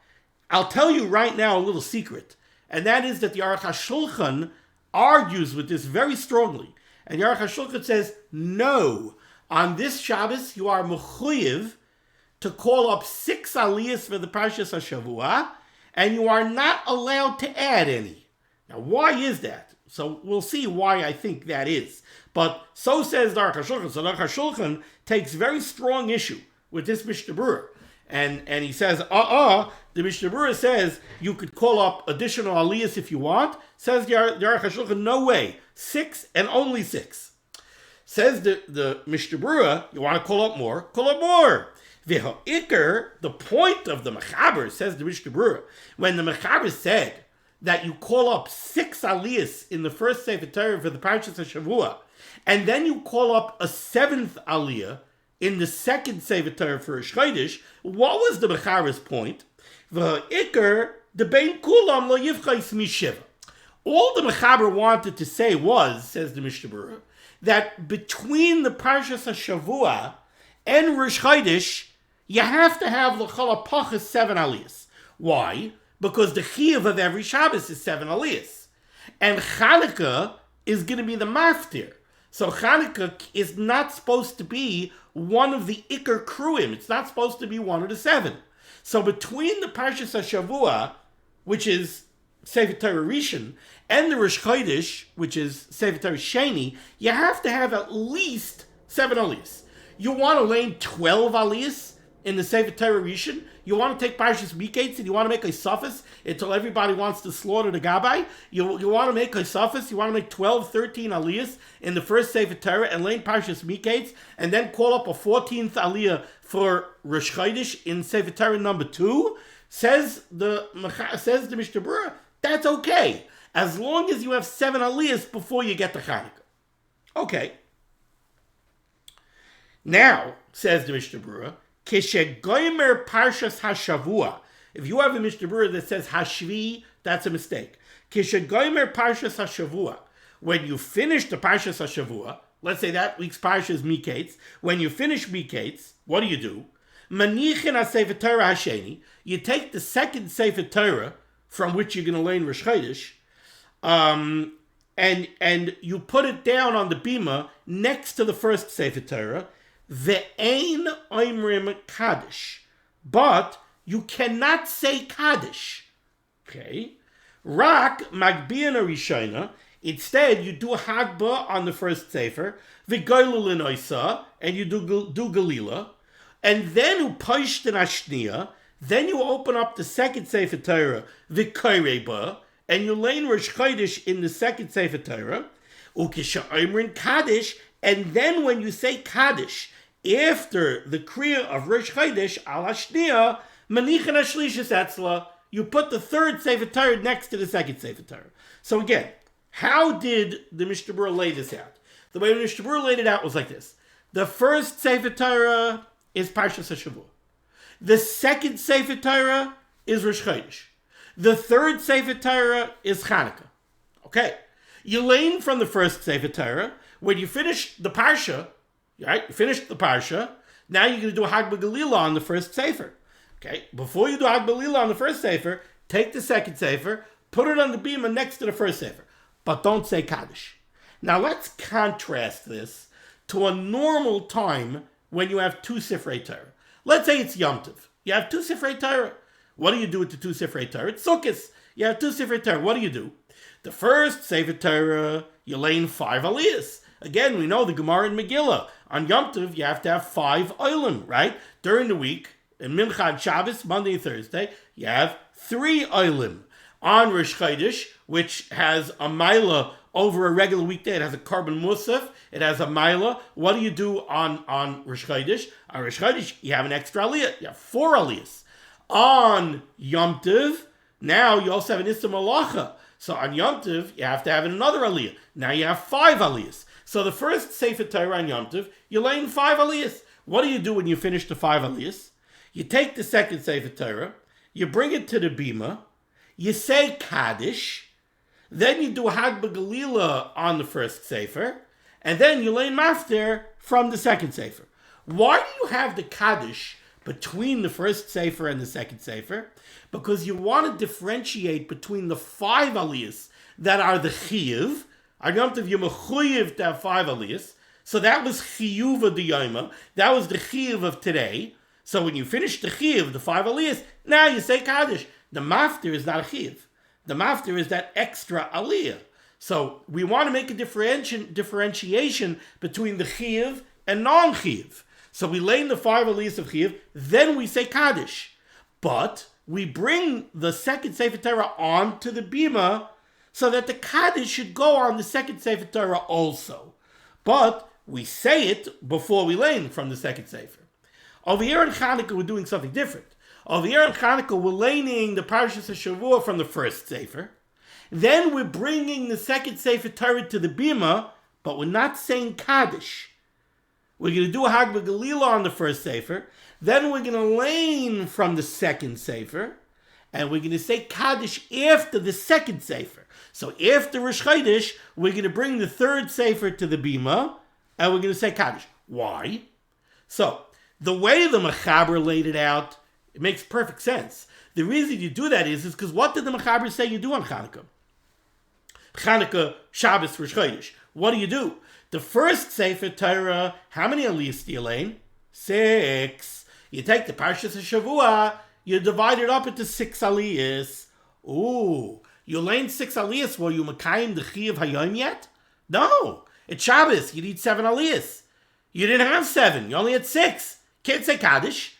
I'll tell you right now a little secret, and that is that the Aruch HaShulchan argues with this very strongly. And the Aruch HaShulchan says, no, on this Shabbos you are mechuyev to call up 6 aliyahs for the Parshas HaShavua, and you are not allowed to add any. Now, why is that? So we'll see why I think that is. But so says the Aruch HaShulchan. So the Aruch HaShulchan takes very strong issue with this Mishnah Berurah. And he says, the Mishnah Berurah says you could call up additional aliyahs if you want. Says the Aruch HaShulchan, no way. 6 and only 6. Says the Mishnah Berurah, you want to call up more? Call up more. The point of the Mechaber, says the Mishnah Berurah, when the Mechaber said that you call up 6 aliyahs in the first Sefer Torah for the Parshas HaShavua, and then you call up a 7th aliyah in the second Sefer Torah for Rosh Chodesh, what was the Mechara's point? V'ha'ikar debein kulam lo yivchais mishiva. All the Mechaber wanted to say was, says the Mishnah Berurah, that between the Parshas HaShavua and Rosh Chodesh, you have to have l'chol hapachas 7 aliyos. Why? Because the chiyuv of every Shabbos is 7 aliyos. And Chanukah is going to be the maftir. So Chanukah is not supposed to be one of the Iker Kruim. It's not supposed to be one of the 7. So between the Parshas HaShavua, which is Sefer Torah Rishon, and the Rosh Chodesh, which is Sefer Torah Sheni, you have to have at least 7 aliyos. You want to lay 12 aliyos in the Sefer Torah Rishon? You want to take Parshas Miketz and you want to make a suffix until everybody wants to slaughter the Gabbai? You want to make a suffix? You want to make 12, 13 aliyos in the first Sefer Torah and lay Parshas Miketz and then call up a 14th aliyah for Rosh Chodesh in Sefer Torah number 2? Says the Mishnah Berurah, that's okay, as long as you have 7 aliyos before you get to Chanukah. Okay. Now, says the Mishnah Berurah, Kishegoymer Parshas HaShavua. If you have a Mishnah Berurah that says Hashvi, that's a mistake. Kishegoymer Parshas HaShavua. When you finish the Parshas HaShavua, let's say that week's Parsha is Miketz. When you finish Miketz, what do? Manichin HaSefer Torah HaSheni. You take the second Sefer Torah from which you're going to learn Rosh Chodesh, and you put it down on the bima next to the first Sefer Torah. Ve'ein oimrim kaddish, but you cannot say kaddish. Okay, rak magbian arishayna. Instead, you do hagba on the first sefer, v'goylul inoisa, and you do galila, and then upayshten ashniya. Then you open up the second Sefer Torah, v'koyreba, and you learn Rosh Chodesh in the second Sefer Torah, ukisha oimrin kaddish, and then when you say kaddish after the kriya of Rosh Chodesh al hashniya, manichin hashlishis etzla, you put the third Sefer Torah next to the second Sefer Torah. So again, how did the Mishnah Berurah lay this out? The way the Mishnah Berurah laid it out was like this. The first Sefer Torah is Parshas HaShavua. The second Sefer Torah is Rosh Chodesh. The third Sefer Torah is Chanukah. Okay. You learn from the first Sefer Torah. When you finish the Parsha, right? You finished the Parsha. Now you're going to do a Hag B'Galila on the first Sefer. Okay. Before you do Hag B'Galila on the first Sefer, take the second Sefer, put it on the bima next to the first Sefer. But don't say Kaddish. Now let's contrast this to a normal time when you have 2 Sifrei Torah. Let's say it's Yom Tov. You have 2 Sifrei Torah. What do you do with the 2 Sifrei Torah? It's Sukkot. You have 2 Sifrei Torah. What do? The first Sefer Torah, you lay in 5 aliyos. Again, we know the Gemara in Megillah. On Yom Tov, you have to have 5 olim, right? During the week, in Mincha and Shabbos, Monday and Thursday, you have 3 olim. On Rosh Chodesh, which has a maila over a regular weekday, it has a carbon musaf, it has a maila. What do on Rosh Chodesh? On Rosh Chodesh, you have an extra aliyah. You have 4 aliyahs. On Yom Tov, now you also have an Issa Malacha. So on Yom Tov, you have to have another aliyah. Now you have 5 aliyahs. So the first Sefer Torah on Yom Tov, you lay in 5 aliyahs. What do when you finish the 5 aliyahs? You take the second Sefer Torah, you bring it to the bima, you say Kaddish, then you do Hag B'Galila on the first Sefer, and then you lay Mafter from the second Sefer. Why do you have the Kaddish between the first Sefer and the second Sefer? Because you want to differentiate between the 5 aliyahs that are the Chiyuv. On Yom Tov, you're mechuyev to have 5 aliyahs. So that was Chiyuva D'Yoma. That was the Chiyuv of today. So when you finish the Chiyuv, the 5 aliyahs, now you say Kaddish. The Mafter is not a Chiyuv. The Mafter is that extra aliyah. So we want to make a differentiation between the Chiyuv and non-Chiyuv. So we lay in the 5 aliyahs of Chiyuv, then we say Kaddish. But we bring the second Sefer Torah onto the bima so that the Kaddish should go on the second Sefer Torah also. But we say it before we lay in from the second Sefer. Over here in Chanukah, we're doing something different. Over here in Chanukah, we're laying the Parshas HaShavua from the first Sefer. Then we're bringing the second Sefer Torah to the bima, but we're not saying Kaddish. We're going to do a Hag B'Galila on the first Sefer. Then we're going to lane from the second Sefer. And we're going to say Kaddish after the second Sefer. So after Rosh Chodesh, we're going to bring the third Sefer to the Bima. And we're going to say Kaddish. Why? So, the way the Mechaber laid it out, it makes perfect sense. The reason you do that is because what did the Mechaber say you do on Chanukah? Chanukah, Shabbos, Rosh Chodesh. What do? The first Sefer Torah, how many aliyahs do you lane? 6. You take the Parshas HaShavua, you divide it up into 6 aliyahs. Ooh, you lane 6 aliyahs. Were you Mekayim the Chi of Hayom yet? No. It's Shabbos. You need 7 aliyahs. You didn't have 7. You only had 6. Can't say Kaddish.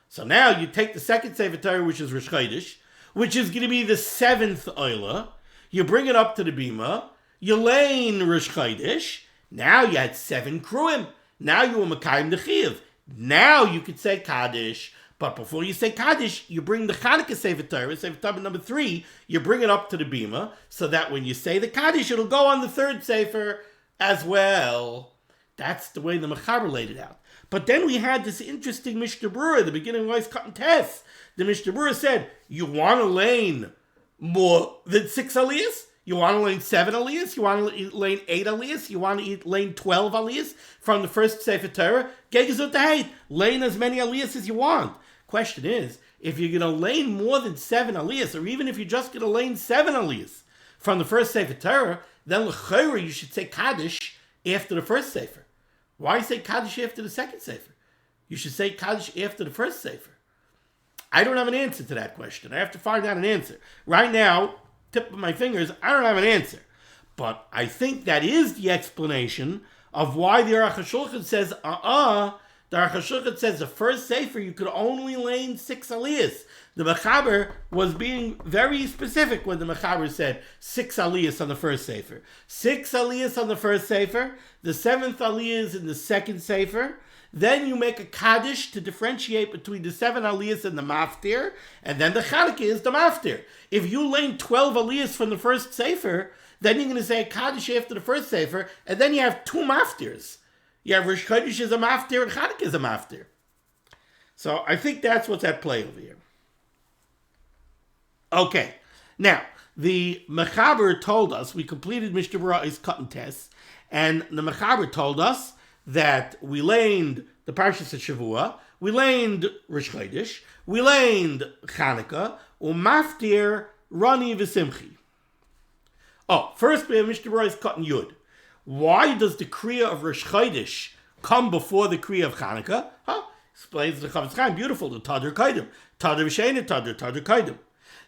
So now you take the second Sefer Torah, which is Rosh Chodesh, which is going to be the 7th Oila. You bring it up to the Bima. You lane Rosh Chodesh. Now you had 7 Kruim. Now you were Mekayim the Chiyuv. Now you could say Kaddish. But before you say Kaddish, you bring the Chanukah Sefer Torah number 3, you bring it up to the Bima, so that when you say the Kaddish, it'll go on the third Sefer as well. That's the way the Mechaber laid it out. But then we had this interesting Mishnah Berurah at the beginning of Ice Cut and Tess. The Mishnah Berurah said, you want to lane more than 6 aliyahs? You want to lane 7 aliyahs? You want to lane 8 aliyahs? You want to lane 12 aliyahs from the first Sefer Torah? Gegezut Dehait. Lane as many aliyahs as you want. Question is, if you're going to lane more than 7 aliyahs, or even if you're just going to lane 7 aliyahs from the first Sefer Torah, then l'chayra you should say Kaddish after the first Sefer. Why say Kaddish after the second Sefer? You should say Kaddish after the first Sefer. I don't have an answer to that question. I have to find out an answer. Right now, tip of my fingers, I don't have an answer. But I think that is the explanation of why the Aruch HaShulchan says, the Aruch HaShulchan says the first Sefer you could only lane 6 aliyahs. The Mechaber was being very specific when the Mechaber said 6 aliyahs on the first Sefer. 6 aliyahs on the first Sefer. The 7th aliyah is in the second Sefer. Then you make a Kaddish to differentiate between the 7 aliyahs and the Maftir. And then the Chanukah is the Maftir. If you lane 12 aliyahs from the first Sefer, then you're going to say a Kaddish after the first Sefer. And then you have 2 Maftirs. You have Rosh Chodesh is a Maftir and Chanukah is a Maftir. So I think that's what's at play over here. Okay, now, the Mechaber told us, we completed Mishnah Berurah's cut and test, and the Mechaber told us that we laned the Parshas HaShavua, we laned Rosh Chodesh, we laned Chanukah, Umaftir Rani V'Simchi. Oh, first we have Mishnah Berurah's cut and Yud. Why does the Kriya of Rosh Chodesh come before the Kriya of Chanukah? Explains the Chavetz Chaim, beautiful, the Tadr Kaidim. Tadr V'Sheina, Tadr Kaidim.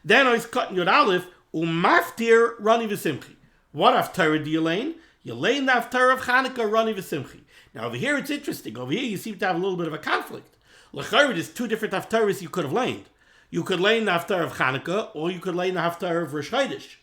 Then I was cutting Yud Aleph, Umaftir Rani V'Simchi. What Haftarah do you lane? You lane the Haftarah of Chanukah, Rani V'Simchi. Now over here it's interesting. Over here you seem to have a little bit of a conflict. L'chayr, there's 2 different Haftarahs you could have laned. You could lane the Haftarah of Chanukah, or you could lane the Haftarah of Rosh Chodesh.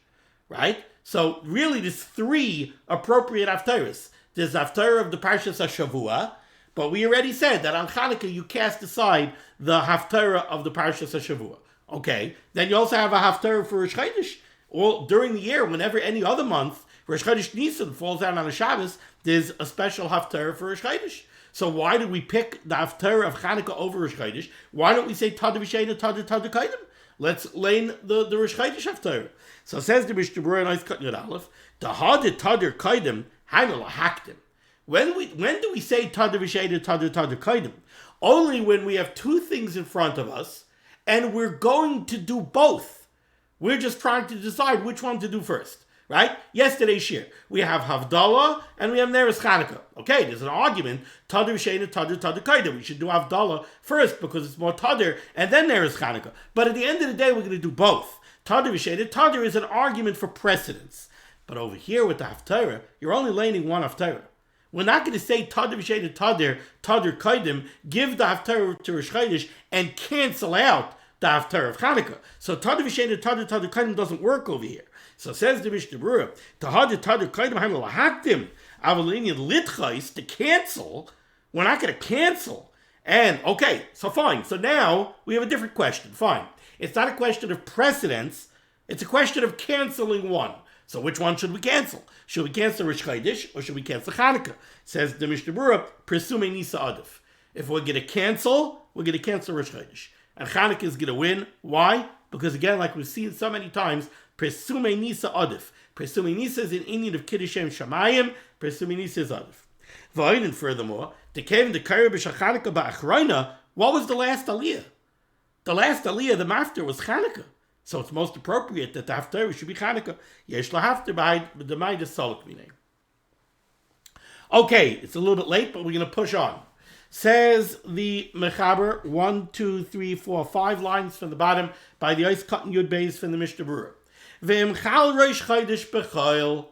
Right? So really there's 3 appropriate Haftarahs. There's the Haftarah of the Parshas HaShavua, but we already said that on Chanukah you cast aside the Haftarah of the Parshas HaShavua. Okay, then you also have a Haftarah for Rosh Chodesh. Or during the year, whenever any other month, Rosh Chodesh Nisan falls out on a Shabbos, there's a special Haftarah for Rosh Chodesh. So why did we pick the Haftarah of Chanukah over Rosh Chodesh? Why don't we say Tadr V'Sheina, Tadr Kaidim? Let's lane the Rosh Chodesh Haftarah. So says the Mishnah Berurah, nice cut Yud Aleph, the Tadr Kaidim, Hanel Hakdim. When do we say Tadr V'Sheina, Tadr Kaidim? Only when we have 2 things in front of us, and we're going to do both. We're just trying to decide which one to do first, right? Yesterday's shir, we have Havdalah and we have Neres Chanukah. Okay, there's an argument, Tadr V'Sheina, Tadr Kaidim. We should do Havdalah first because it's more Tadr, and then Neres Chanukah. But at the end of the day, we're going to do both. Tadr V'Sheina, Tadr is an argument for precedence. But over here with the Haftarah, you're only laning one Haftarah. We're not going to say Tadr V'Sheina, Tadr Kaidim, give the Haftarah to Rosh Chodesh and cancel out the Haftarah of Chanukah. So Tadr V'Sheina, Tadr Kaidim doesn't work over here. So says the Mishnah Berurah, Tadr Kaidim Hanel Hakdim, Avalinian Litchais, to cancel, we're not going to cancel. And, okay, so fine. So now we have a different question. Fine. It's not a question of precedence. It's a question of canceling one. So which one should we cancel? Should we cancel Rosh Chodesh or should we cancel Chanukah? Says the Mishnah Berurah, Presume Nisa Adif. If we're going to cancel, we're going to cancel Rosh Chodesh. And Chanukah is going to win. Why? Because again, like we've seen so many times, Presume Nisa Adif. Presume Nisa is an Indian of Kiddush Shem Shamayim. Presume Nisa is Adif. And furthermore, the Kevin the Kaira B'Shachanukah Ba'achroina, what was the last Aliyah? The last Aliyah, the Mafter, was Chanukah. So it's most appropriate that the Haftarah should be Chanukah. Yesh lahaftar by the Maidas Solok Minei. Okay, it's a little bit late, but we're going to push on. Says the Mechaber, 1, 2, 3, 4, 5 lines from the bottom by the Ice Cotton Yud Beis from the Mishnah Berurah. Ve'imchal Rosh Chodesh b'chol.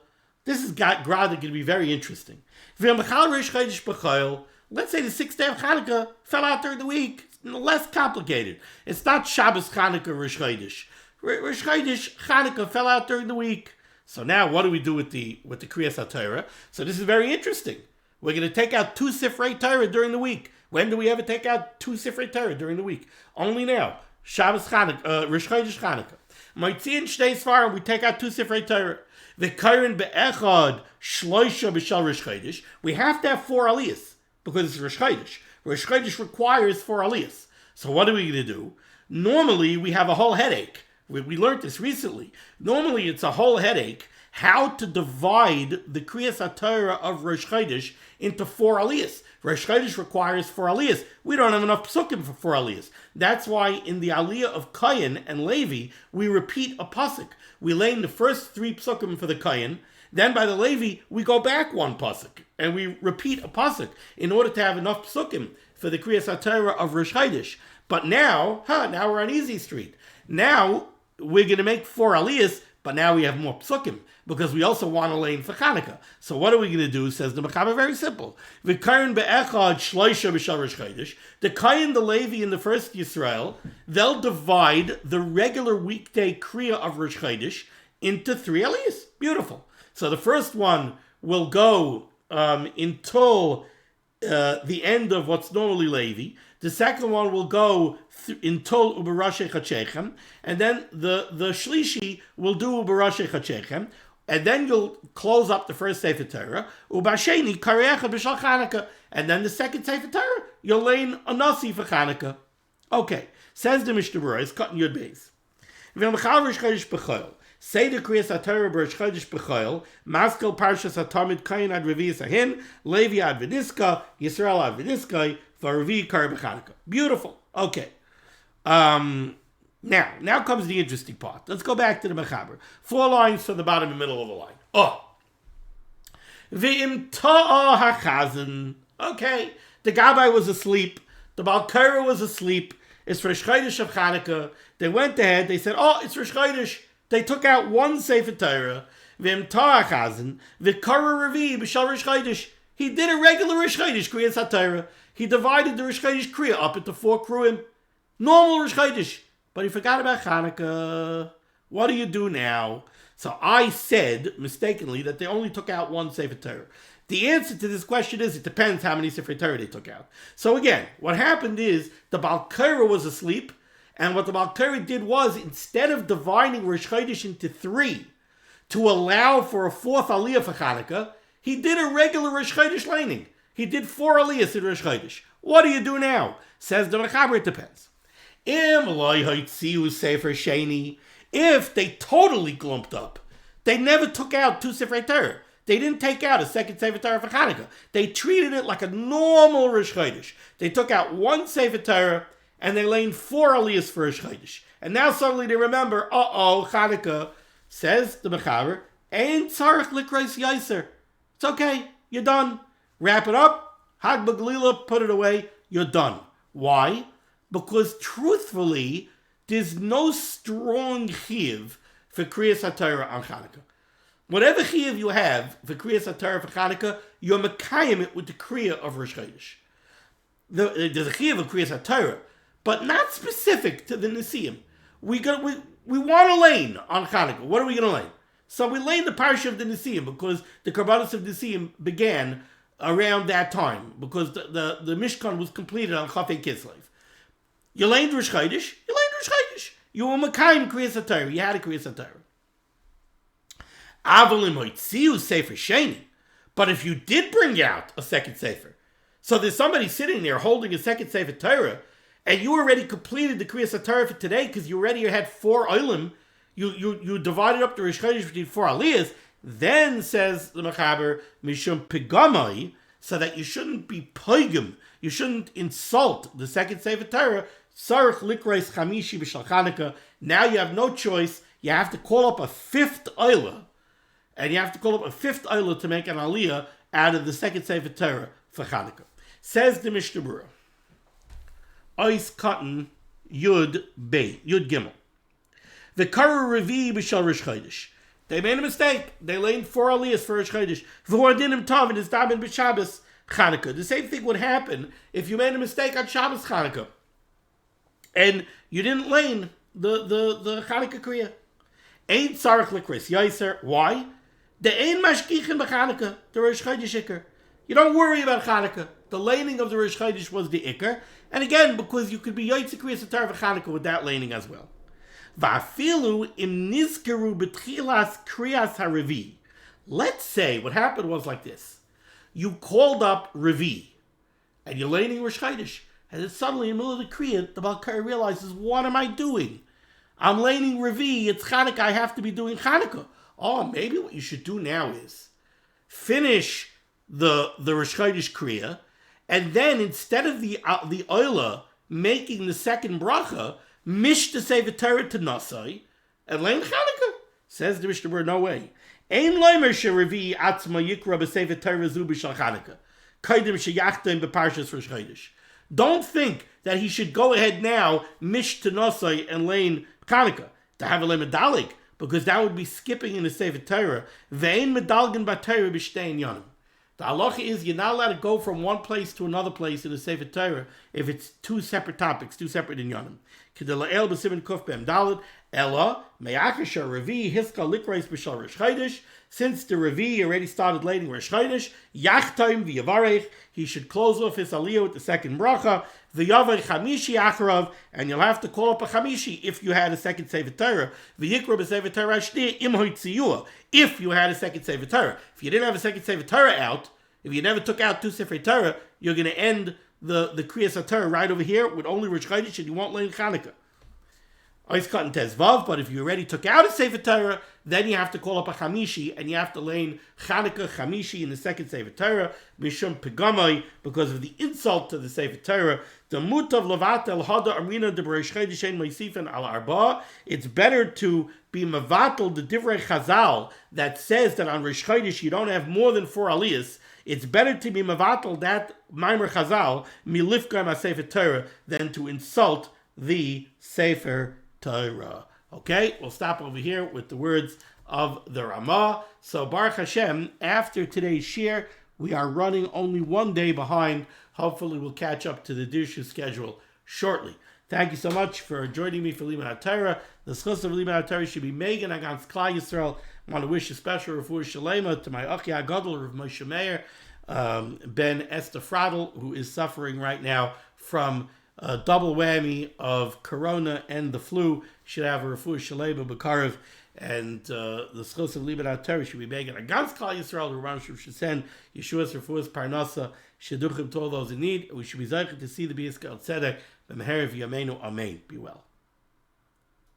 This is going to be very interesting. Ve'imchal Rosh Chodesh b'chol. Let's say the 6th day of Chanukah fell out during the week. It's less complicated. It's not Shabbos Chanukah Rosh Chodesh. Rosh Chodesh Chanukah fell out during the week. So now what do we do with the Kriyas HaTorah? So this is very interesting. We're going to take out 2 Sifrei Torah during the week. When do we ever take out 2 Sifrei Torah during the week? Only now. Shabbos Chanukah, Rosh Chodesh Chanukah. Moitziin Shtei Sfarim, we take out 2 Sifrei Torah. The Karen Be'echad Shloisha B'Shal Rosh Chodesh. We have to have 4 Aliyahs because it's Rosh Chodesh. Rosh Chodesh requires 4 Aliyahs. So what are we going to do? Normally, we have a whole headache. We learned this recently. Normally, it's a whole headache how to divide the Kriyas HaTorah of Rosh Chodesh into 4 Aliyahs. Rosh Chodesh requires 4 Aliyahs. We don't have enough psukim for 4 Aliyahs. That's why in the Aliyah of Kayin and Levi, we repeat a pasuk. We lay in the first 3 psukim for the Kayin. Then by the Levi, we go back 1 pasuk. And we repeat a pasuk in order to have enough psukim for the Kriyas HaTorah of Rosh Chodesh. But now we're on easy street. Now, we're going to make 4 Aliyahs, but now we have more psukim, because we also want to lay in for Chanukah. So what are we going to do, says the Mechaber, very simple. The Kayin, the Levi, and the first Yisrael, they'll divide the regular weekday Kriya of Rosh Chodesh into 3 Aliyahs. Beautiful. So the first one will go until the end of what's normally Levi. The second one will go until Uberashe Chachechem, and then the Shlishi will do Uberashe Chachechem, and then you'll close up the first Sefer Torah, Ubasheni Karecha B'Shal Chanukah, and then the second Sefer Torah, you'll lay in a Nasi for Chanukah. Okay, says the Mishnah Berurah, it's cutting your base. Say the Kriyas HaTorah Rosh Chodesh b'chol, Maskel Parshas HaTamid Kayin ad Revi'is Ahin, Levi ad V'niska, Yisrael ad V'niskai, V'Revi Kar b'Chanukah. Beautiful. Okay. Now comes the interesting part. Let's go back to the Mechaber. 4 lines from the bottom and middle of the line. V'im ta'a hachazan. Okay. The Gabbai was asleep. The Balkara was asleep. It's Rosh Chodesh of Chanukah. They went ahead. They said, it's Rosh Chodesh. They took out 1 Sefer Torah. V'im ta'a hachazan. V'kara Revi b'Shal Rosh Chodesh. He did a regular Rosh Chodesh Kriyas HaTorah. He divided the Rosh Chodesh Kriya up into 4 Kruyim. Normal Rosh Chodesh. But he forgot about Chanukah. What do you do now? So I said, mistakenly, that they only took out 1 Sefer Torah. The answer to this question is, it depends how many Sefer Torah they took out. So again, what happened is, the Balkara was asleep, and what the Balkara did was, instead of dividing Rosh Chodesh into 3, to allow for a 4th Aliyah for Chanukah, he did a regular Rosh Chodesh laning. He did 4 Aliyahs in Rosh Chodesh. What do you do now? Says the Mechaber, it depends. If they totally glumped up, they never took out 2 Sifrei Torah. They didn't take out a 2nd Sefer Torah for Chanukah. They treated it like a normal Rosh Chodesh. They took out 1 Sefer Torah and they laid 4 Aliyahs for Rosh Chodesh. And now suddenly they remember, Chanukah. Says the Mechaber, Ein tzarich likros yaiser. It's okay, you're done. Wrap it up, Hag B'Glila, put it away, you're done. Why? Because truthfully, there's no strong chiyuv for Kriyas HaTorah on Chanukah. Whatever chiyuv you have for Kriyas HaTorah for Chanukah, you're mekayim it with the Kriya of Rosh Chodesh. There's a chiyuv of Kriyas HaTorah, but not specific to the Nesiim. We want to lane on Chanukah. What are we going to lane? So we lane the parsha of the Nesiim because the Karbanos of Nesiim began around that time because the Mishkan was completed on Chafei Kislev. You laned Rosh Chodesh. You were Mekayim Kriyas HaTorah. You had a Kriyas HaTorah. Avalim hoitziu sefer sheni. But if you did bring out a second sefer, so there's somebody sitting there holding a second sefer Torah, and you already completed the Kriyas Torah for today because you already had 4 olim, you divided up the Rosh Chodesh between 4 aliyahs, then says the Mechaber, Mishum Pigamai, so that you shouldn't be poigim, you shouldn't insult the second Sefer Torah, Sarach Likreis Chamishi B'Shal Chanukah. Now you have no choice, you have to call up a 5th oilah, and you have to call up a 5th oilah to make an aliyah out of the second Sefer Torah for Chanukah. Says the Mishnah Berurah, Ois Cotton Yud Gimel. The Karu Revi B'Shal Rosh Chodesh. They made a mistake. They laid 4 aliyahs for Rosh Chodesh. V'huadinim Tov and it's daven b'Shabbos Chanukah. The same thing would happen if you made a mistake on Shabbos Chanukah, and you didn't lane the Chanukah Kriya. Ain't Sarach Likris Yaiser. Why? The ain't Mashkichin b'Chanukah, the Rosh Chodesh Iker. You don't worry about Chanukah. The laning of the Rosh Chodesh was the Iker. And again, because you could be Yaitze Kriyas Torah v'Chanukah with that laning as well. Va'afilu im nizkeru b'tchilas kriyas ha'revi. Let's say what happened was like this. You called up Revi, and you're laning Rosh Chodesh, and then suddenly in the middle of the Kriya, the Balkari realizes, what am I doing? I'm laning Revi, it's Chanukah, I have to be doing Chanukah. Oh, maybe what you should do now is finish the Rosh Chodesh Kriya, and then instead of the Oila making the second bracha, mish the Sefer Torah to Nasai, and lane Chanukah. Says the Mishnah Berurah, no way. Ein loimer sherevi atzma yikra b'Sefer Torah zu b'shal Chanukah. Kaidim sheyachtem b'parshas Rosh Chodesh. Don't think that he should go ahead now, mish to Nasai, and lane Chanukah. To have a medalik, because that would be skipping in the Sefer Torah. Ve'ein medalgen b'Torah b'shtein yonim. The halacha is you're not allowed to go from one place to another place in the Sefer Torah if it's 2 separate topics, 2 separate inyanim. Kedelael b'simin kuf b'em daled ella me'akasha revi hiska likreis b'shal Rosh Chodesh. Since the revi already started lading Rosh Chodesh, yachtaim v'yavarech, he should close off his aliyah with the second bracha v'yavarech chamishi acharav, and you'll have to call up a chamishi if you had a second Sefer Torah v'yikra b'Sefer Torah shni im hoitziyua, if you had a second Sefer Torah. If you didn't have a second Sefer Torah out, if you never took out 2 Sefer Torah, you're going to end the Kriyas Torah right over here with only Rosh Chodesh, and you won't learn Chanukah. Ois Cotton Tezvav, but if you already took out a Sefer Torah, then you have to call up a Chamishi, and you have to lane Chanukah Chamishi in the second Sefer Torah, Mishum Pegamai, because of the insult to the Sefer Torah. The Mutav Lavatel Hada Amrina de Rosh Chodesh Ein Moisifen Al Arba. It's better to be Mavatel the Divrei Chazal that says that on Rosh Chodesh you don't have more than 4 aliyahs. It's better to be Mavatel that Maimer Chazal Milifka Ma Sefer Torah than to insult the Sefer Torah. Okay, we'll stop over here with the words of the Ramah. So Baruch Hashem, after today's shir, we are running only 1 day behind. Hopefully we'll catch up to the Dirshu schedule shortly. Thank you so much for joining me for Liman HaTorah. The schus of Liman HaTorah should be Megan against Klal Yisrael. I want to wish a special refuah shalema to my Achi HaGadol, Rav Moshe Meir, Ben Esther Fradel, who is suffering right now from a double whammy of corona and the flu. Should have a refuah shalema b'karev, and the schos of Liman HaTorah should be Megan against Klal Yisrael. Rabban Shem should send Yeshua's refuah's parnasa sheduchim to all those in need. We should be zeicher to see the B'Yisrael Tzedek b'meher v'yameinu. Amen. Be well.